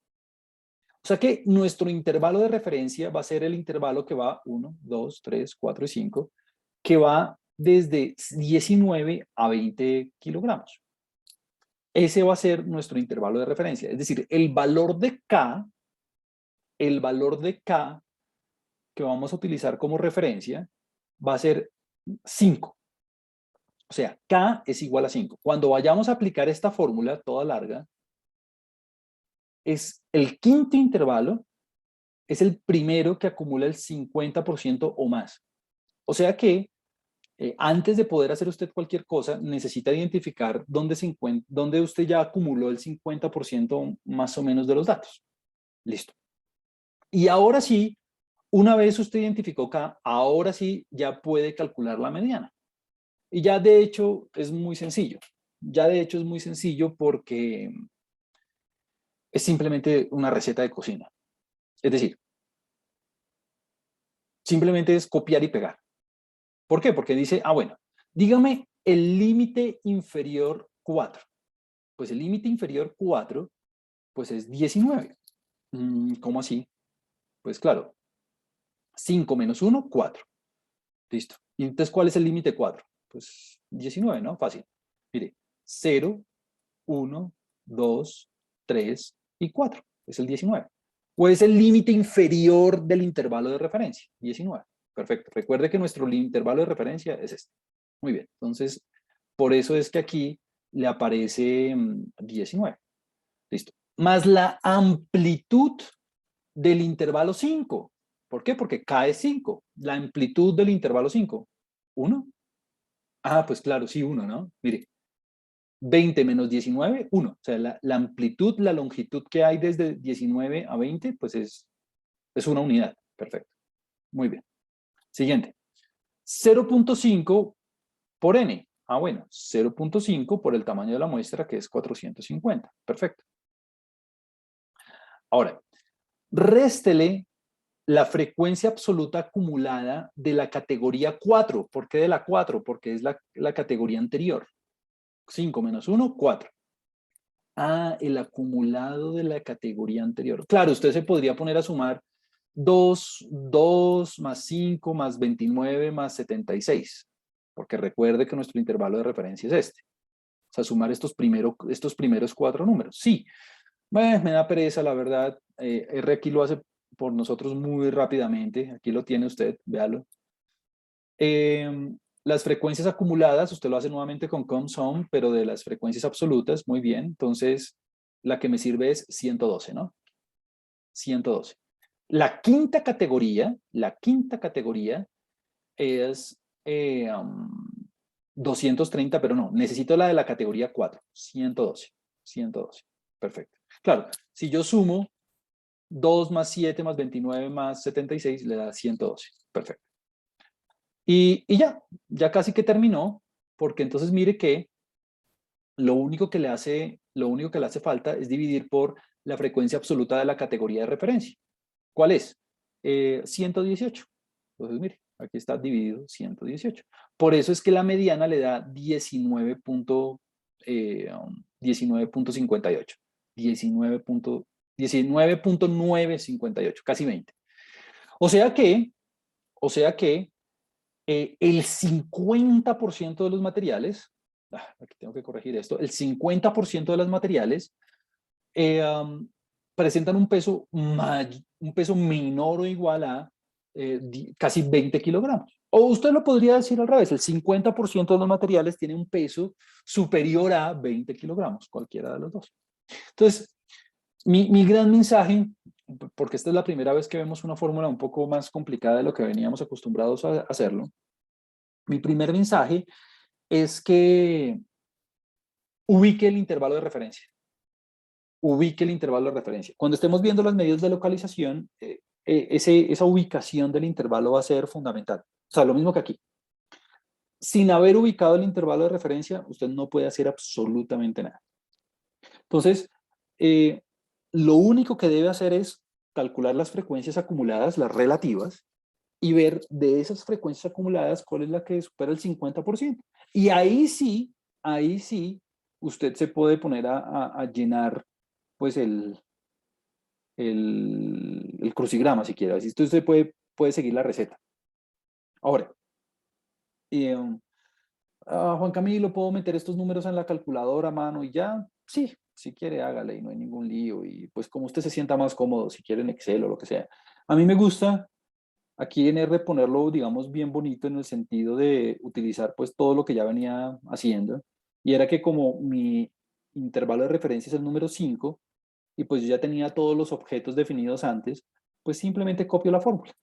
O sea que nuestro intervalo de referencia va a ser el intervalo que va 1, 2, 3, 4 y 5, que va desde 19 a 20 kilogramos. Ese va a ser nuestro intervalo de referencia. Es decir, el valor de K que vamos a utilizar como referencia va a ser 5. O sea, K es igual a 5. Cuando vayamos a aplicar esta fórmula toda larga, es el quinto intervalo, es el primero que acumula el 50% o más. O sea que antes de poder hacer usted cualquier cosa, necesita identificar dónde usted ya acumuló el 50% más o menos de los datos. Listo. Y ahora sí, una vez usted identificó K, ahora sí ya puede calcular la mediana. Y ya de hecho es muy sencillo. Ya de hecho es muy sencillo porque es simplemente una receta de cocina. Es decir, simplemente es copiar y pegar. ¿Por qué? Porque dice, bueno, dígame el límite inferior 4. Pues el límite inferior 4, pues es 19. ¿Cómo así? Pues claro, 5 menos 1, 4. Listo. ¿Y entonces cuál es el límite 4? Pues 19, ¿no? Fácil. Mire, 0, 1, 2, 3 y 4. Es el 19. ¿Cuál es el límite inferior del intervalo de referencia? 19. Perfecto. Recuerde que nuestro intervalo de referencia es este. Muy bien. Entonces, por eso es que aquí le aparece 19. Listo. Más la amplitud del intervalo 5. ¿Por qué? Porque cae 5. La amplitud del intervalo 5. 1. Ah, pues claro, sí, 1, ¿no? Mire, 20 menos 19, 1. O sea, la amplitud, la longitud que hay desde 19 a 20, pues es una unidad. Perfecto. Muy bien. Siguiente. 0.5 por n. Ah, bueno, 0.5 por el tamaño de la muestra, que es 450. Perfecto. Ahora, réstele la frecuencia absoluta acumulada de la categoría 4. ¿Por qué de la 4? Porque es la categoría anterior. 5 menos 1, 4. Ah, el acumulado de la categoría anterior. Claro, usted se podría poner a sumar 2 más 5 más 29 más 76. Porque recuerde que nuestro intervalo de referencia es este. O sea, sumar estos primeros 4 números. Sí, me da pereza, la verdad. R aquí lo hace por nosotros muy rápidamente. Aquí lo tiene usted, véalo. Las frecuencias acumuladas, usted lo hace nuevamente con COMSUM, pero de las frecuencias absolutas, muy bien. Entonces, la que me sirve es 112, ¿no? 112. La quinta categoría es 230, pero no, necesito la de la categoría 4, 112, 112. Perfecto. Claro, si yo sumo 2 más 7 más 29 más 76, le da 112. Perfecto. Y ya casi que terminó, porque entonces mire que lo único que le hace falta es dividir por la frecuencia absoluta de la categoría de referencia. ¿Cuál es? 118. Entonces, mire, aquí está dividido 118. Por eso es que la mediana le da 19.58. 19.958, casi 20. O sea que el 50% de los materiales, aquí tengo que corregir esto, el 50% de los materiales eh, um, presentan un peso menor o igual a casi 20 kilogramos. O usted lo podría decir al revés, el 50% de los materiales tiene un peso superior a 20 kilogramos, cualquiera de los dos. Entonces, mi gran mensaje, porque esta es la primera vez que vemos una fórmula un poco más complicada de lo que veníamos acostumbrados a hacerlo, mi primer mensaje es que ubique el intervalo de referencia. Ubique el intervalo de referencia. Cuando estemos viendo las medidas de localización, esa ubicación del intervalo va a ser fundamental. O sea, lo mismo que aquí. Sin haber ubicado el intervalo de referencia, usted no puede hacer absolutamente nada. Entonces, lo único que debe hacer es calcular las frecuencias acumuladas, las relativas, y ver de esas frecuencias acumuladas cuál es la que supera el 50%. Y ahí sí, usted se puede poner a llenar pues el crucigrama si quiere. Así usted puede seguir la receta. Ahora, eh, Juan Camilo, ¿puedo meter estos números en la calculadora a mano y ya? Sí, si quiere hágale y no hay ningún lío. Y pues como usted se sienta más cómodo, si quiere en Excel o lo que sea. A mí me gusta aquí en R ponerlo, digamos, bien bonito en el sentido de utilizar pues todo lo que ya venía haciendo. Y era que como mi intervalo de referencia es el número 5 y pues yo ya tenía todos los objetos definidos antes, pues simplemente copio la fórmula.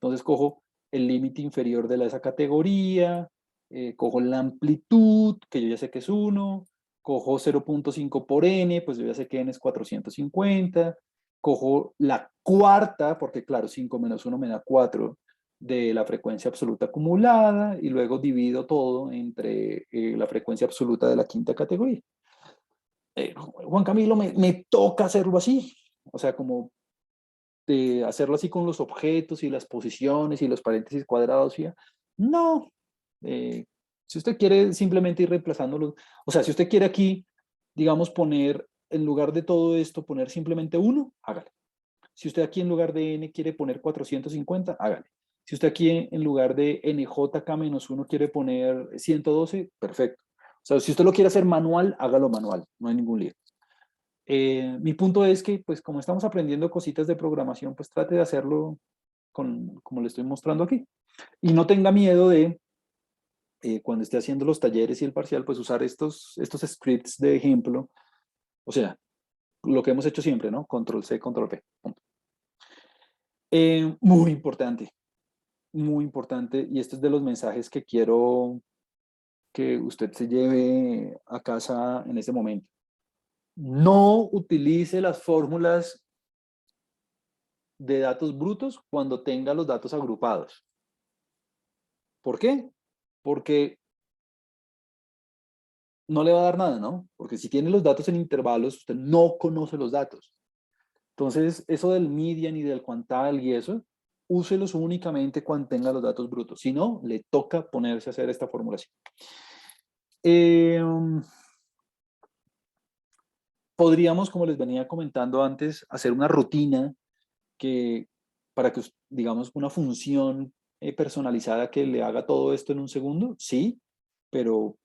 Entonces cojo el límite inferior de esa categoría, cojo la amplitud, que yo ya sé que es 1, cojo 0.5 por n, pues yo ya sé que n es 450, cojo la cuarta, porque claro, 5 menos 1 me da 4, de la frecuencia absoluta acumulada, y luego divido todo entre la frecuencia absoluta de la quinta categoría. Juan Camilo, me toca hacerlo así, o sea, como de hacerlo así con los objetos y las posiciones y los paréntesis cuadrados. ¿Sí? No. Si usted quiere simplemente ir reemplazándolo, o sea, si usted quiere aquí, digamos, poner, en lugar de todo esto, poner simplemente 1, hágale. Si usted aquí en lugar de n quiere poner 450, hágale. Si usted aquí en lugar de njk-1 quiere poner 112, perfecto. O sea, si usted lo quiere hacer manual, hágalo manual, no hay ningún lío. Mi punto es que, pues como estamos aprendiendo cositas de programación, pues trate de hacerlo como le estoy mostrando aquí. Y no tenga miedo de, cuando esté haciendo los talleres y el parcial, pues usar estos scripts de ejemplo. O sea, lo que hemos hecho siempre, ¿no? Control C, control V. Punto. Muy importante, y este es de los mensajes que quiero que usted se lleve a casa en este momento. No utilice las fórmulas de datos brutos cuando tenga los datos agrupados. ¿Por qué? Porque no le va a dar nada, ¿no? Porque si tiene los datos en intervalos, usted no conoce los datos. Entonces, eso del median y del quantile y eso, úselos únicamente cuando tenga los datos brutos. Si no, le toca ponerse a hacer esta formulación. Podríamos, como les venía comentando antes, hacer una rutina para que, digamos, una función personalizada que le haga todo esto en un segundo, sí, pero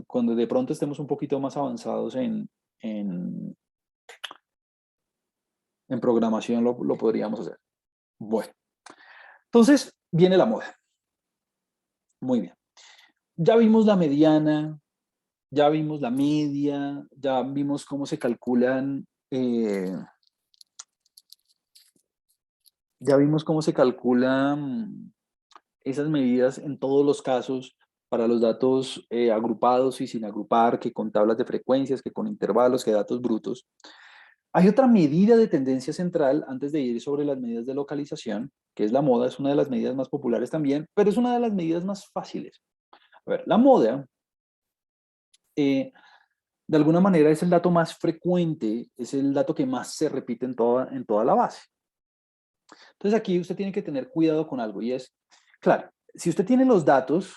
cuando de pronto estemos un poquito más avanzados en programación lo podríamos hacer. Bueno, entonces viene la moda. Muy bien. Ya vimos la mediana, ya vimos la media, ya vimos cómo se calculan, ya vimos cómo se calculan esas medidas en todos los casos para los datos agrupados y sin agrupar, que con tablas de frecuencias, que con intervalos, que datos brutos. Hay otra medida de tendencia central antes de ir sobre las medidas de localización, que es la moda, es una de las medidas más populares también, pero es una de las medidas más fáciles. A ver, la moda, de alguna manera, es el dato más frecuente, es el dato que más se repite en toda la base. Entonces aquí usted tiene que tener cuidado con algo y es, claro, si usted tiene los datos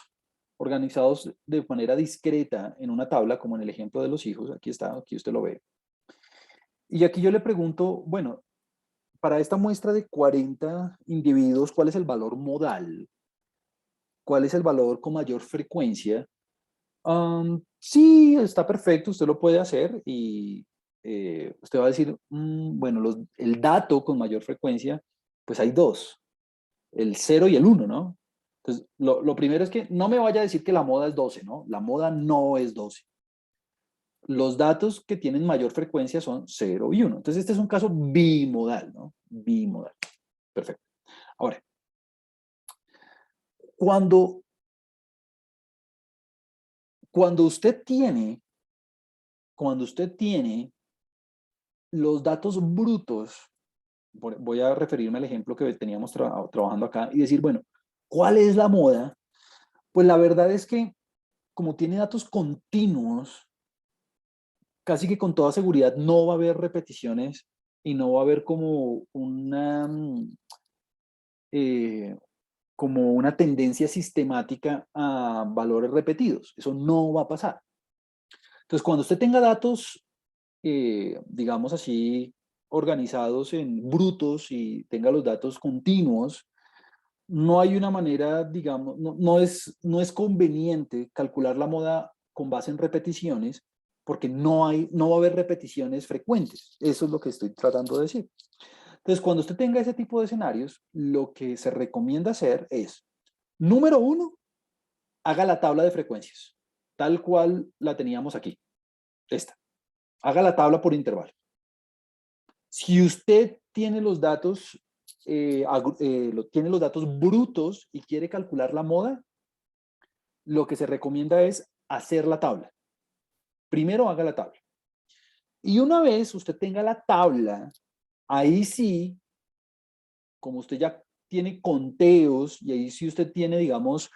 organizados de manera discreta en una tabla, como en el ejemplo de los hijos, aquí está, aquí usted lo ve. Y aquí yo le pregunto, bueno, para esta muestra de 40 individuos, ¿cuál es el valor modal? ¿Cuál es el valor con mayor frecuencia? Sí, está perfecto, usted lo puede hacer y usted va a decir, bueno, el dato con mayor frecuencia, pues hay dos, el 0 y el 1, ¿no? Entonces, lo primero es que no me vaya a decir que la moda es 12, ¿no? La moda no es 12. Los datos que tienen mayor frecuencia son 0 y 1. Entonces, este es un caso bimodal, ¿no? Bimodal. Perfecto. Ahora, cuando, cuando usted tiene, cuando usted tiene los datos brutos, voy a referirme al ejemplo que teníamos trabajando acá y decir, bueno, ¿cuál es la moda? Pues la verdad es que como tiene datos continuos, casi que con toda seguridad no va a haber repeticiones y no va a haber eh, como una tendencia sistemática a valores repetidos. Eso no va a pasar. Entonces, cuando usted tenga datos, digamos así, organizados en brutos y tenga los datos continuos, no hay una manera, digamos, no es conveniente calcular la moda con base en repeticiones, porque no va a haber repeticiones frecuentes. Eso es lo que estoy tratando de decir. Entonces, cuando usted tenga ese tipo de escenarios, lo que se recomienda hacer es, número uno, haga la tabla de frecuencias, tal cual la teníamos aquí, esta. Haga la tabla por intervalo. Si usted tiene los datos, tiene los datos brutos y quiere calcular la moda, lo que se recomienda es hacer la tabla. Primero haga la tabla. Y una vez usted tenga la tabla, ahí sí, como usted ya tiene conteos y ahí sí usted tiene, digamos,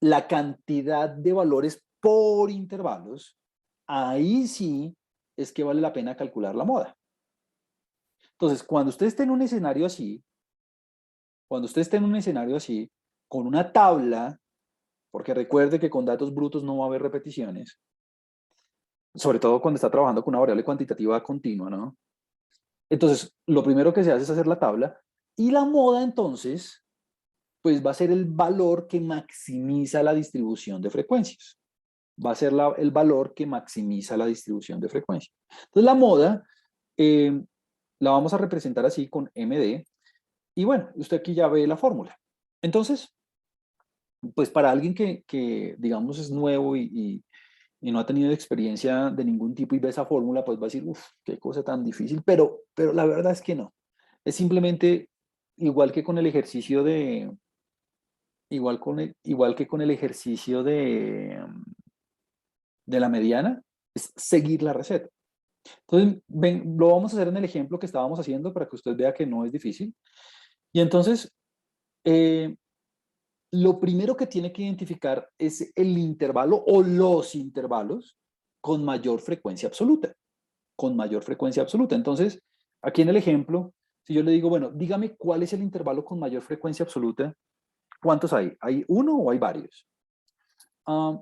la cantidad de valores por intervalos, ahí sí es que vale la pena calcular la moda. Entonces, cuando usted esté en un escenario así, con una tabla, porque recuerde que con datos brutos no va a haber repeticiones, sobre todo cuando está trabajando con una variable cuantitativa continua, ¿no? Entonces, lo primero que se hace es hacer la tabla y la moda, entonces, pues va a ser el valor que maximiza la distribución de frecuencias. Va a ser el valor que maximiza la distribución de frecuencias. Entonces, la moda la vamos a representar así con MD. Y bueno, usted aquí ya ve la fórmula. Entonces, pues para alguien que digamos, es nuevo y y no ha tenido experiencia de ningún tipo y ve esa fórmula, pues va a decir, uff, qué cosa tan difícil, pero la verdad es que no. Es simplemente igual que con el ejercicio igual que con el ejercicio de la mediana, es seguir la receta. Entonces, ven, lo vamos a hacer en el ejemplo que estábamos haciendo para que usted vea que no es difícil. Y entonces, eh, lo primero que tiene que identificar es el intervalo o los intervalos con mayor frecuencia absoluta. Con mayor frecuencia absoluta. Entonces, aquí en el ejemplo, si yo le digo, bueno, dígame cuál es el intervalo con mayor frecuencia absoluta, ¿cuántos hay? ¿Hay uno o hay varios? Ah,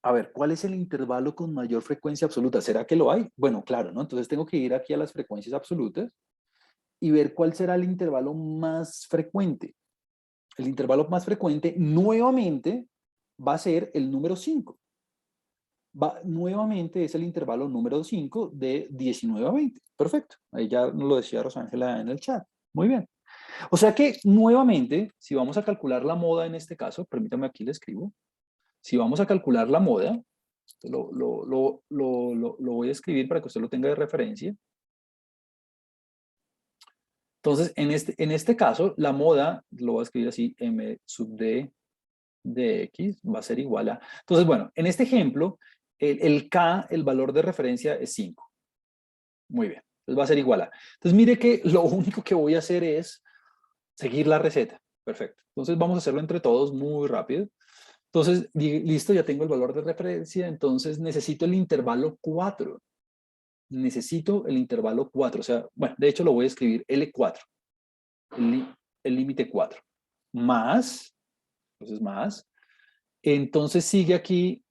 a ver, ¿cuál es el intervalo con mayor frecuencia absoluta? ¿Será que lo hay? Bueno, claro, ¿no? Entonces tengo que ir aquí a las frecuencias absolutas y ver cuál será el intervalo más frecuente. El intervalo más frecuente nuevamente va a ser el número 5. Nuevamente es el intervalo número 5 de 19 a 20. Perfecto. Ahí ya nos lo decía Rosángela en el chat. Muy bien. O sea que nuevamente, si vamos a calcular la moda en este caso, permítame aquí le escribo. Si vamos a calcular la moda, lo voy a escribir para que usted lo tenga de referencia. Entonces, en este caso, la moda, lo voy a escribir así, m sub d de x va a ser igual a... Entonces, bueno, en este ejemplo, el k, el valor de referencia es 5. Muy bien. Entonces va a ser igual a... Entonces, mire que lo único que voy a hacer es seguir la receta. Perfecto. Entonces, vamos a hacerlo entre todos muy rápido. Entonces, listo, ya tengo el valor de referencia. Entonces, necesito el intervalo 4. Necesito el intervalo 4. O sea, bueno, de hecho lo voy a escribir L4. El límite 4. Más, entonces más. Entonces sigue aquí,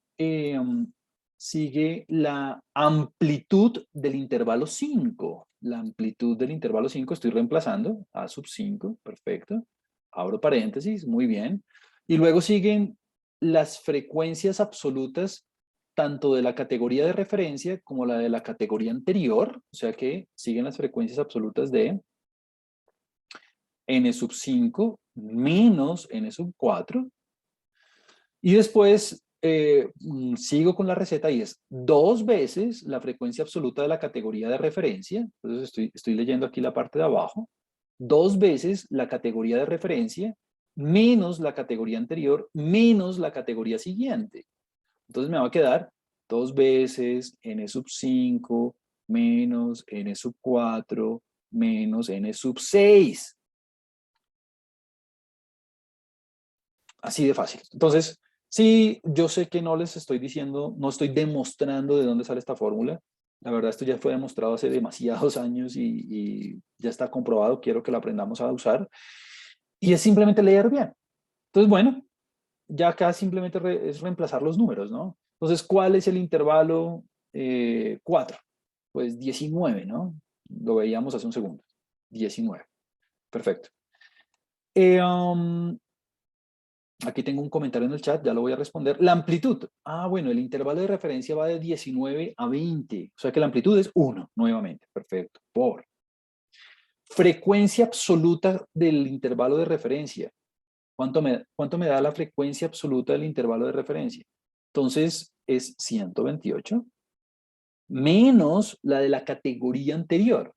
sigue la amplitud del intervalo 5. La amplitud del intervalo 5 estoy reemplazando a sub 5, perfecto. Abro paréntesis, muy bien. Y luego siguen las frecuencias absolutas tanto de la categoría de referencia como la de la categoría anterior, o sea que siguen las frecuencias absolutas de n sub 5 menos n sub 4. Y después sigo con la receta y es 2 veces la frecuencia absoluta de la categoría de referencia. Entonces estoy leyendo aquí la parte de abajo. 2 veces la categoría de referencia menos la categoría anterior menos la categoría siguiente. Entonces me va a quedar 2 veces n sub 5 menos n sub 4 menos n sub 6. Así de fácil. Entonces, sí, yo sé que no les estoy diciendo, no estoy demostrando de dónde sale esta fórmula. La verdad, esto ya fue demostrado hace demasiados años y ya está comprobado. Quiero que lo aprendamos a usar. Y es simplemente leer bien. Entonces, bueno, ya acá simplemente es reemplazar los números, ¿no? Entonces, ¿cuál es el intervalo 4? Pues 19, ¿no? Lo veíamos hace un segundo. 19. Perfecto. Aquí tengo un comentario en el chat, ya lo voy a responder. La amplitud. Ah, bueno, el intervalo de referencia va de 19 a 20. O sea que la amplitud es 1, nuevamente. Perfecto. Por frecuencia absoluta del intervalo de referencia. Cuánto me da la frecuencia absoluta del intervalo de referencia? Entonces es 128 menos la de la categoría anterior.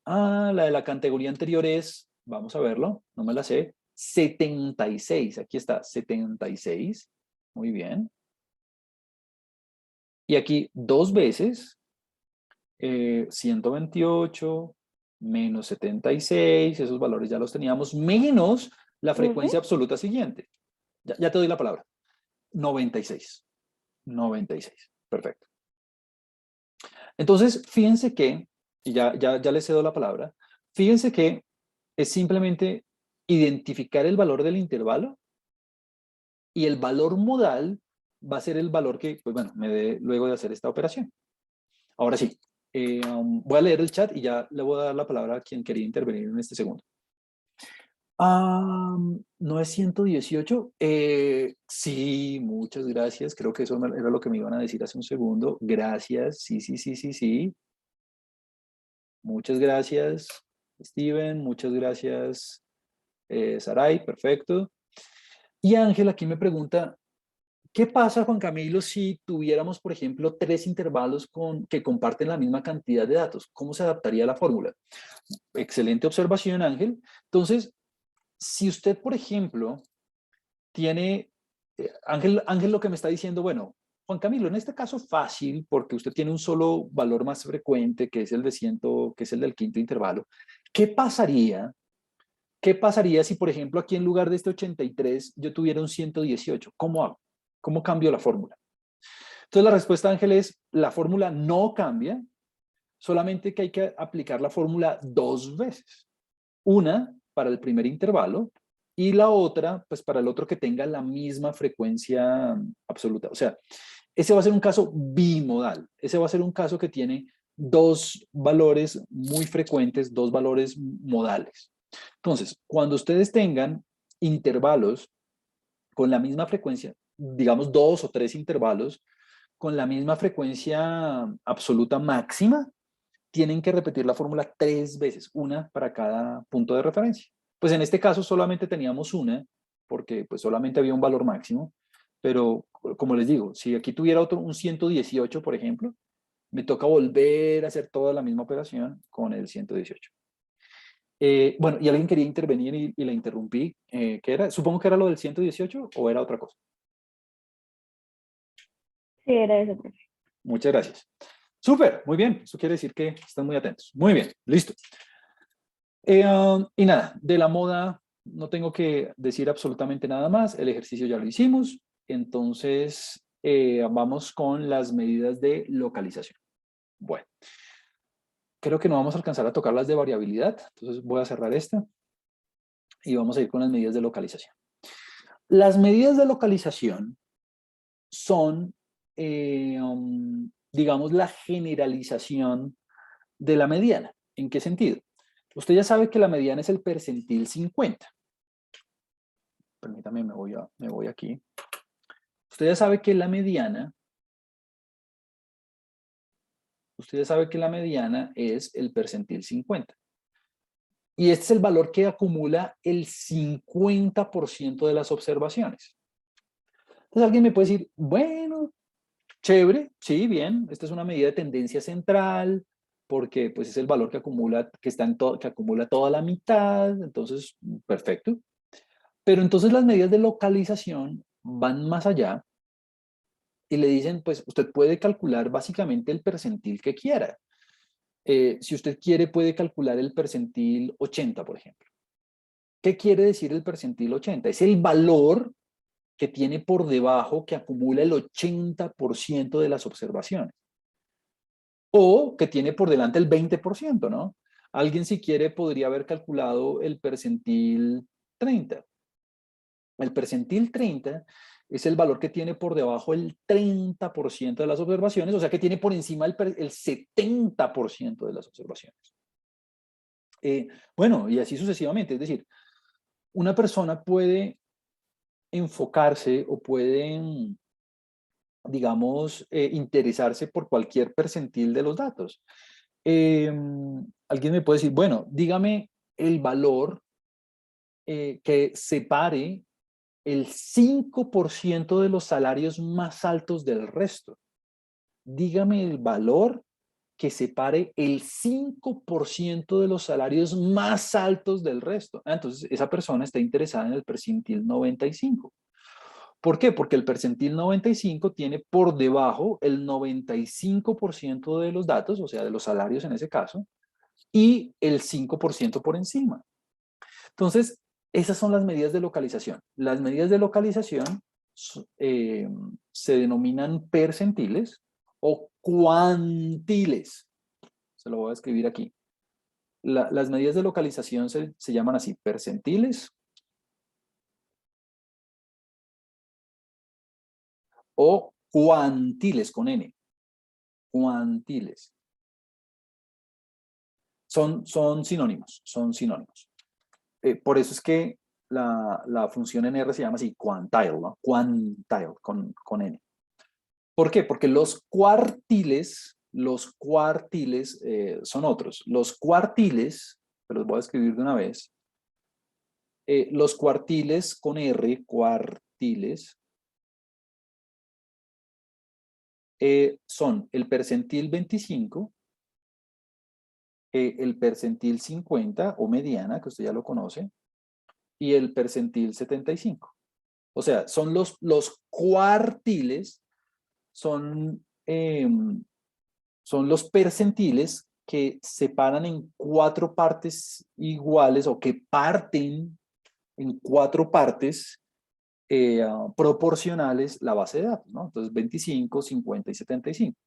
Ah, la de la categoría anterior es, vamos a verlo, no me la sé, 76. Aquí está, 76. Muy bien. Y aquí 2 veces, 128 menos 76, esos valores ya los teníamos, menos la Ujú. frecuencia absoluta siguiente. Ya te doy la palabra. 96. 96. Perfecto. Entonces, fíjense que, y ya les cedo la palabra, fíjense que es simplemente identificar el valor del intervalo y el valor modal va a ser el valor que, pues bueno, me dé luego de hacer esta operación. Ahora sí, voy a leer el chat y ya le voy a dar la palabra a quien quería intervenir en este segundo. ¿No es 118? Sí, muchas gracias. Creo que eso era lo que me iban a decir hace un segundo. Gracias. Sí, sí, sí, sí, sí. Muchas gracias, Steven. Muchas gracias, Saray. Perfecto. Y Ángel aquí me pregunta, ¿Qué pasa, Juan Camilo, si tuviéramos, por ejemplo, tres intervalos que comparten la misma cantidad de datos? ¿Cómo se adaptaría la fórmula? Excelente observación, Ángel. Entonces, si usted, por ejemplo, tiene, Ángel lo que me está diciendo, bueno, Juan Camilo, en este caso fácil, porque usted tiene un solo valor más frecuente, que es el de 100, que es el del quinto intervalo. ¿Qué pasaría? ¿Qué pasaría si, por ejemplo, aquí en lugar de este 83 yo tuviera un 118? ¿Cómo hago? ¿Cómo cambio la fórmula? Entonces la respuesta, Ángel, es la fórmula no cambia, solamente que hay que aplicar la fórmula dos veces. Una para el primer intervalo y la otra, pues para el otro que tenga la misma frecuencia absoluta. O sea, ese va a ser un caso bimodal. Ese va a ser un caso que tiene dos valores muy frecuentes, dos valores modales. Entonces, cuando ustedes tengan intervalos con la misma frecuencia, digamos dos o tres intervalos, con la misma frecuencia absoluta máxima, tienen que repetir la fórmula tres veces, una para cada punto de referencia. Pues en este caso solamente teníamos una, porque pues solamente había un valor máximo, pero como les digo, si aquí tuviera otro, un 118, por ejemplo, me toca volver a hacer toda la misma operación con el 118. Bueno, y alguien quería intervenir y la interrumpí. ¿Qué era? Supongo que era lo del 118 o era otra cosa. Sí, era eso, profe. Muchas gracias. Súper, muy bien. Eso quiere decir que están muy atentos. Muy bien, listo. Y nada, de la moda no tengo que decir absolutamente nada más. El ejercicio ya lo hicimos. Entonces, vamos con las medidas de localización. Bueno, creo que no vamos a alcanzar a tocar las de variabilidad. Entonces voy a cerrar esta y vamos a ir con las medidas de localización. Las medidas de localización son, digamos, la generalización de la mediana. ¿En qué sentido? Usted ya sabe que la mediana es el percentil 50. Permítame, me voy aquí. Usted ya sabe que la mediana, es el percentil 50. Y este es el valor que acumula el 50% de las observaciones. Entonces alguien me puede decir, bueno, chévere, sí, bien, esta es una medida de tendencia central, porque pues es el valor que acumula, que acumula toda la mitad, entonces, perfecto. Pero entonces las medidas de localización van más allá y le dicen, pues usted puede calcular básicamente el percentil que quiera. Si usted quiere, puede calcular el percentil 80, por ejemplo. ¿Qué quiere decir el percentil 80? Es el valor que tiene por debajo, que acumula el 80% de las observaciones. O que tiene por delante el 20%, ¿no? Alguien, si quiere, podría haber calculado el percentil 30. El percentil 30 es el valor que tiene por debajo el 30% de las observaciones, o sea que tiene por encima el 70% de las observaciones. Bueno, y así sucesivamente. Es decir, una persona puede enfocarse o puede, digamos, interesarse por cualquier percentil de los datos. Alguien me puede decir, bueno, dígame el valor que separe el 5% de los salarios más altos del resto. Dígame el valor que separe el 5% de los salarios más altos del resto. Entonces, esa persona está interesada en el percentil 95. ¿Por qué? Porque el percentil 95 tiene por debajo el 95% de los datos, o sea, de los salarios en ese caso, y el 5% por encima. Entonces, esas son las medidas de localización. Las medidas de localización se denominan percentiles o cuantiles. Se lo voy a escribir aquí. Las medidas de localización se llaman así, percentiles o cuantiles con N. Cuantiles. Son sinónimos, son sinónimos. Por eso es que la función en R se llama así, quantile, ¿no? Quantile, con N. ¿Por qué? Porque los cuartiles son otros. Los cuartiles, se los voy a escribir de una vez, los cuartiles con R, cuartiles, son el percentil 25, el percentil 50 o mediana, que usted ya lo conoce, y el percentil 75. O sea, son los cuartiles, son, son los percentiles que separan en 4 partes iguales o que parten en 4 partes proporcionales la base de datos, ¿no? Entonces 25, 50 y 75.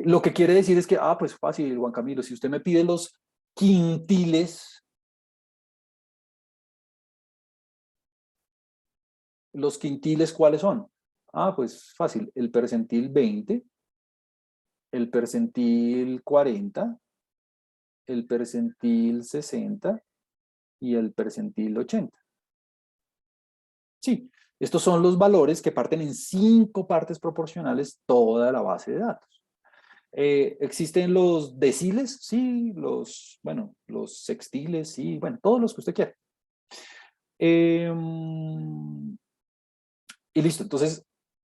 Lo que quiere decir es que, pues fácil, Juan Camilo, si usted me pide los quintiles, ¿cuáles son? Pues fácil, el percentil 20, el percentil 40, el percentil 60 y el percentil 80. Sí, estos son los valores que parten en 5 partes proporcionales toda la base de datos. ¿Existen los deciles? Sí, bueno, los sextiles, sí, bueno, todos los que usted quiera. Y listo, entonces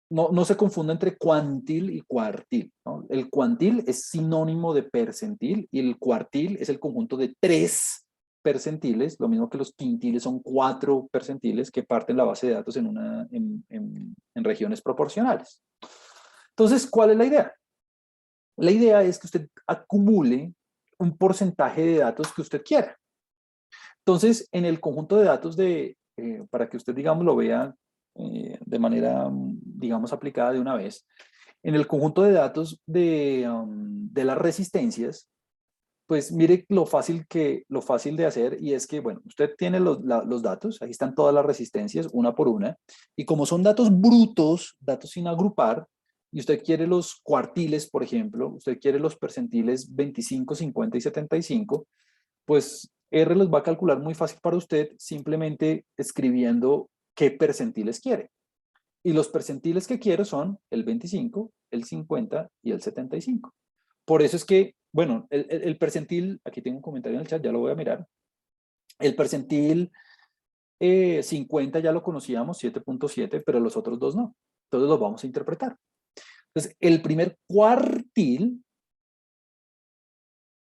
no se confunda entre cuantil y cuartil, ¿no? El cuantil es sinónimo de percentil y el cuartil es el conjunto de 3 percentiles, lo mismo que los quintiles son 4 percentiles que parten la base de datos en regiones proporcionales. Entonces, ¿cuál es la idea? La idea es que usted acumule un porcentaje de datos que usted quiera. Entonces, en el conjunto de datos para que usted, digamos, lo vea de manera, digamos, aplicada de una vez, en el conjunto de datos de las resistencias, pues mire lo fácil de hacer, y es que, bueno, usted tiene los datos, ahí están todas las resistencias, una por una, y como son datos brutos, datos sin agrupar, y usted quiere los cuartiles, por ejemplo, usted quiere los percentiles 25, 50 y 75, pues R los va a calcular muy fácil para usted simplemente escribiendo qué percentiles quiere. Y los percentiles que quiero son el 25, el 50 y el 75. Por eso es que, bueno, el percentil, aquí tengo un comentario en el chat, ya lo voy a mirar. El percentil 50 ya lo conocíamos, 7.7, pero los otros dos no. Entonces los vamos a interpretar. Entonces, el primer cuartil,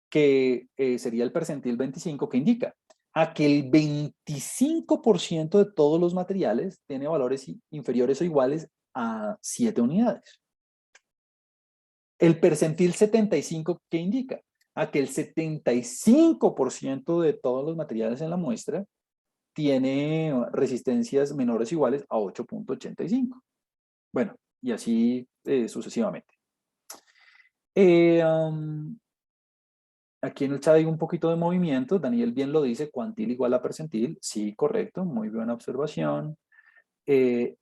que sería el percentil 25, que indica a que el 25% de todos los materiales tiene valores inferiores o iguales a 7 unidades. El percentil 75, ¿qué indica? A que el 75% de todos los materiales en la muestra tiene resistencias menores o iguales a 8.85. Bueno, y así sucesivamente. Aquí en el chat hay un poquito de movimiento. Daniel bien lo dice, cuantil igual a percentil. Sí, correcto, muy buena observación. Sí,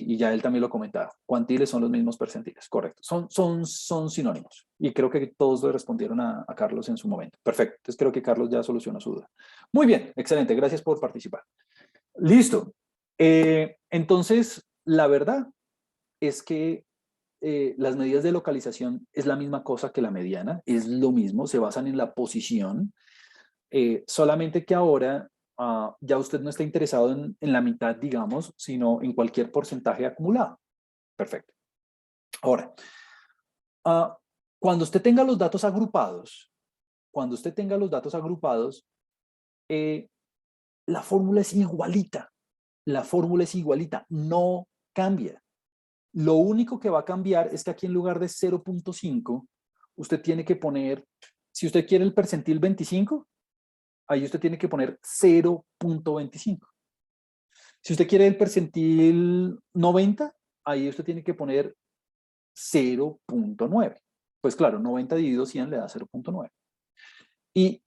y ya él también lo comentaba. Cuantiles son los mismos percentiles, correcto. Son sinónimos. Y creo que todos le respondieron a Carlos en su momento. Perfecto. Entonces creo que Carlos ya solucionó su duda. Muy bien, excelente. Gracias por participar. Listo. Entonces, la verdad es que las medidas de localización es la misma cosa que la mediana, es lo mismo, se basan en la posición, solamente que ahora ya usted no está interesado en la mitad, digamos, sino en cualquier porcentaje acumulado. Perfecto. Ahora, cuando usted tenga los datos agrupados, la fórmula es igualita. La fórmula es igualita, no cambia. Lo único que va a cambiar es que aquí en lugar de 0.5, usted tiene que poner, si usted quiere el percentil 25, ahí usted tiene que poner 0.25. Si usted quiere el percentil 90, ahí usted tiene que poner 0.9. Pues claro, 90 dividido 100 le da 0.9. Y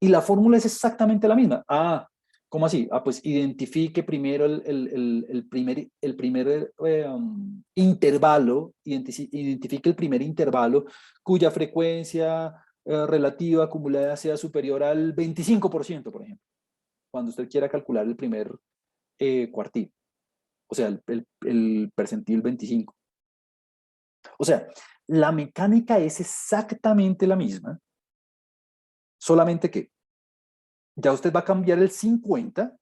la fórmula es exactamente la misma. ¿Cómo así? Pues identifique primero el primer intervalo, identifique el primer intervalo cuya frecuencia relativa acumulada sea superior al 25%, por ejemplo, cuando usted quiera calcular el primer cuartil, o sea, el percentil 25. O sea, la mecánica es exactamente la misma, solamente que ya usted va a cambiar el 50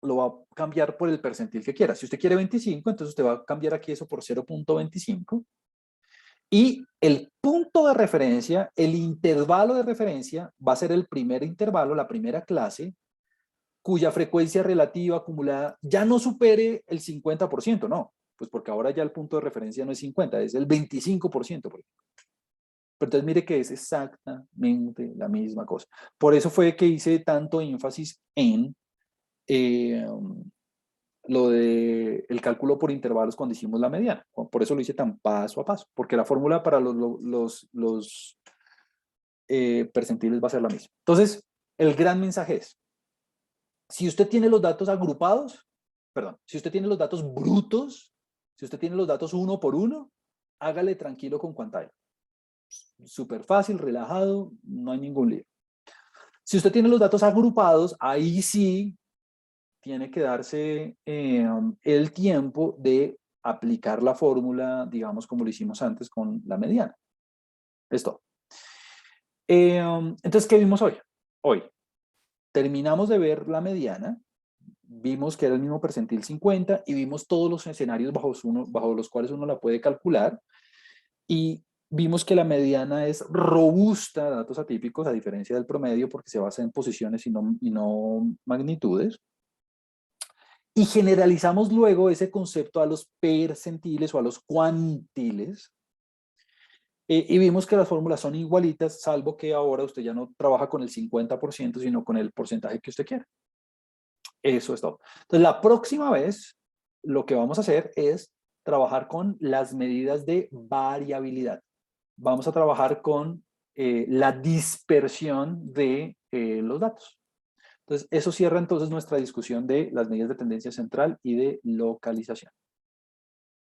lo va a cambiar por el percentil que quiera. Si usted quiere 25, entonces usted va a cambiar aquí eso por 0.25. Y el punto de referencia, el intervalo de referencia, va a ser el primer intervalo, la primera clase, cuya frecuencia relativa acumulada ya no supere el 50%, no, pues porque ahora ya el punto de referencia no es 50, es el 25%, por ejemplo. Pero entonces mire que es exactamente la misma cosa. Por eso fue que hice tanto énfasis en lo de el cálculo por intervalos cuando hicimos la mediana. Por eso lo hice tan paso a paso, porque la fórmula para los percentiles va a ser la misma. Entonces, el gran mensaje es, si usted tiene los datos agrupados, perdón, si usted tiene los datos brutos, si usted tiene los datos uno por uno, hágale tranquilo con Quantile. Súper fácil, relajado, no hay ningún lío. Si usted tiene los datos agrupados, ahí sí tiene que darse el tiempo de aplicar la fórmula, digamos, como lo hicimos antes con la mediana. Esto. Entonces, ¿qué vimos hoy? Hoy terminamos de ver la mediana, vimos que era el mismo percentil 50 y vimos todos los escenarios bajo los cuales uno la puede calcular y vimos que la mediana es robusta a datos atípicos a diferencia del promedio porque se basa en posiciones y no magnitudes. Y generalizamos luego ese concepto a los percentiles o a los cuantiles. Y vimos que las fórmulas son igualitas, salvo que ahora usted ya no trabaja con el 50%, sino con el porcentaje que usted quiera. Eso es todo. Entonces, la próxima vez, lo que vamos a hacer es trabajar con las medidas de variabilidad. Vamos a trabajar con la dispersión de los datos. Entonces, eso cierra entonces nuestra discusión de las medidas de tendencia central y de localización.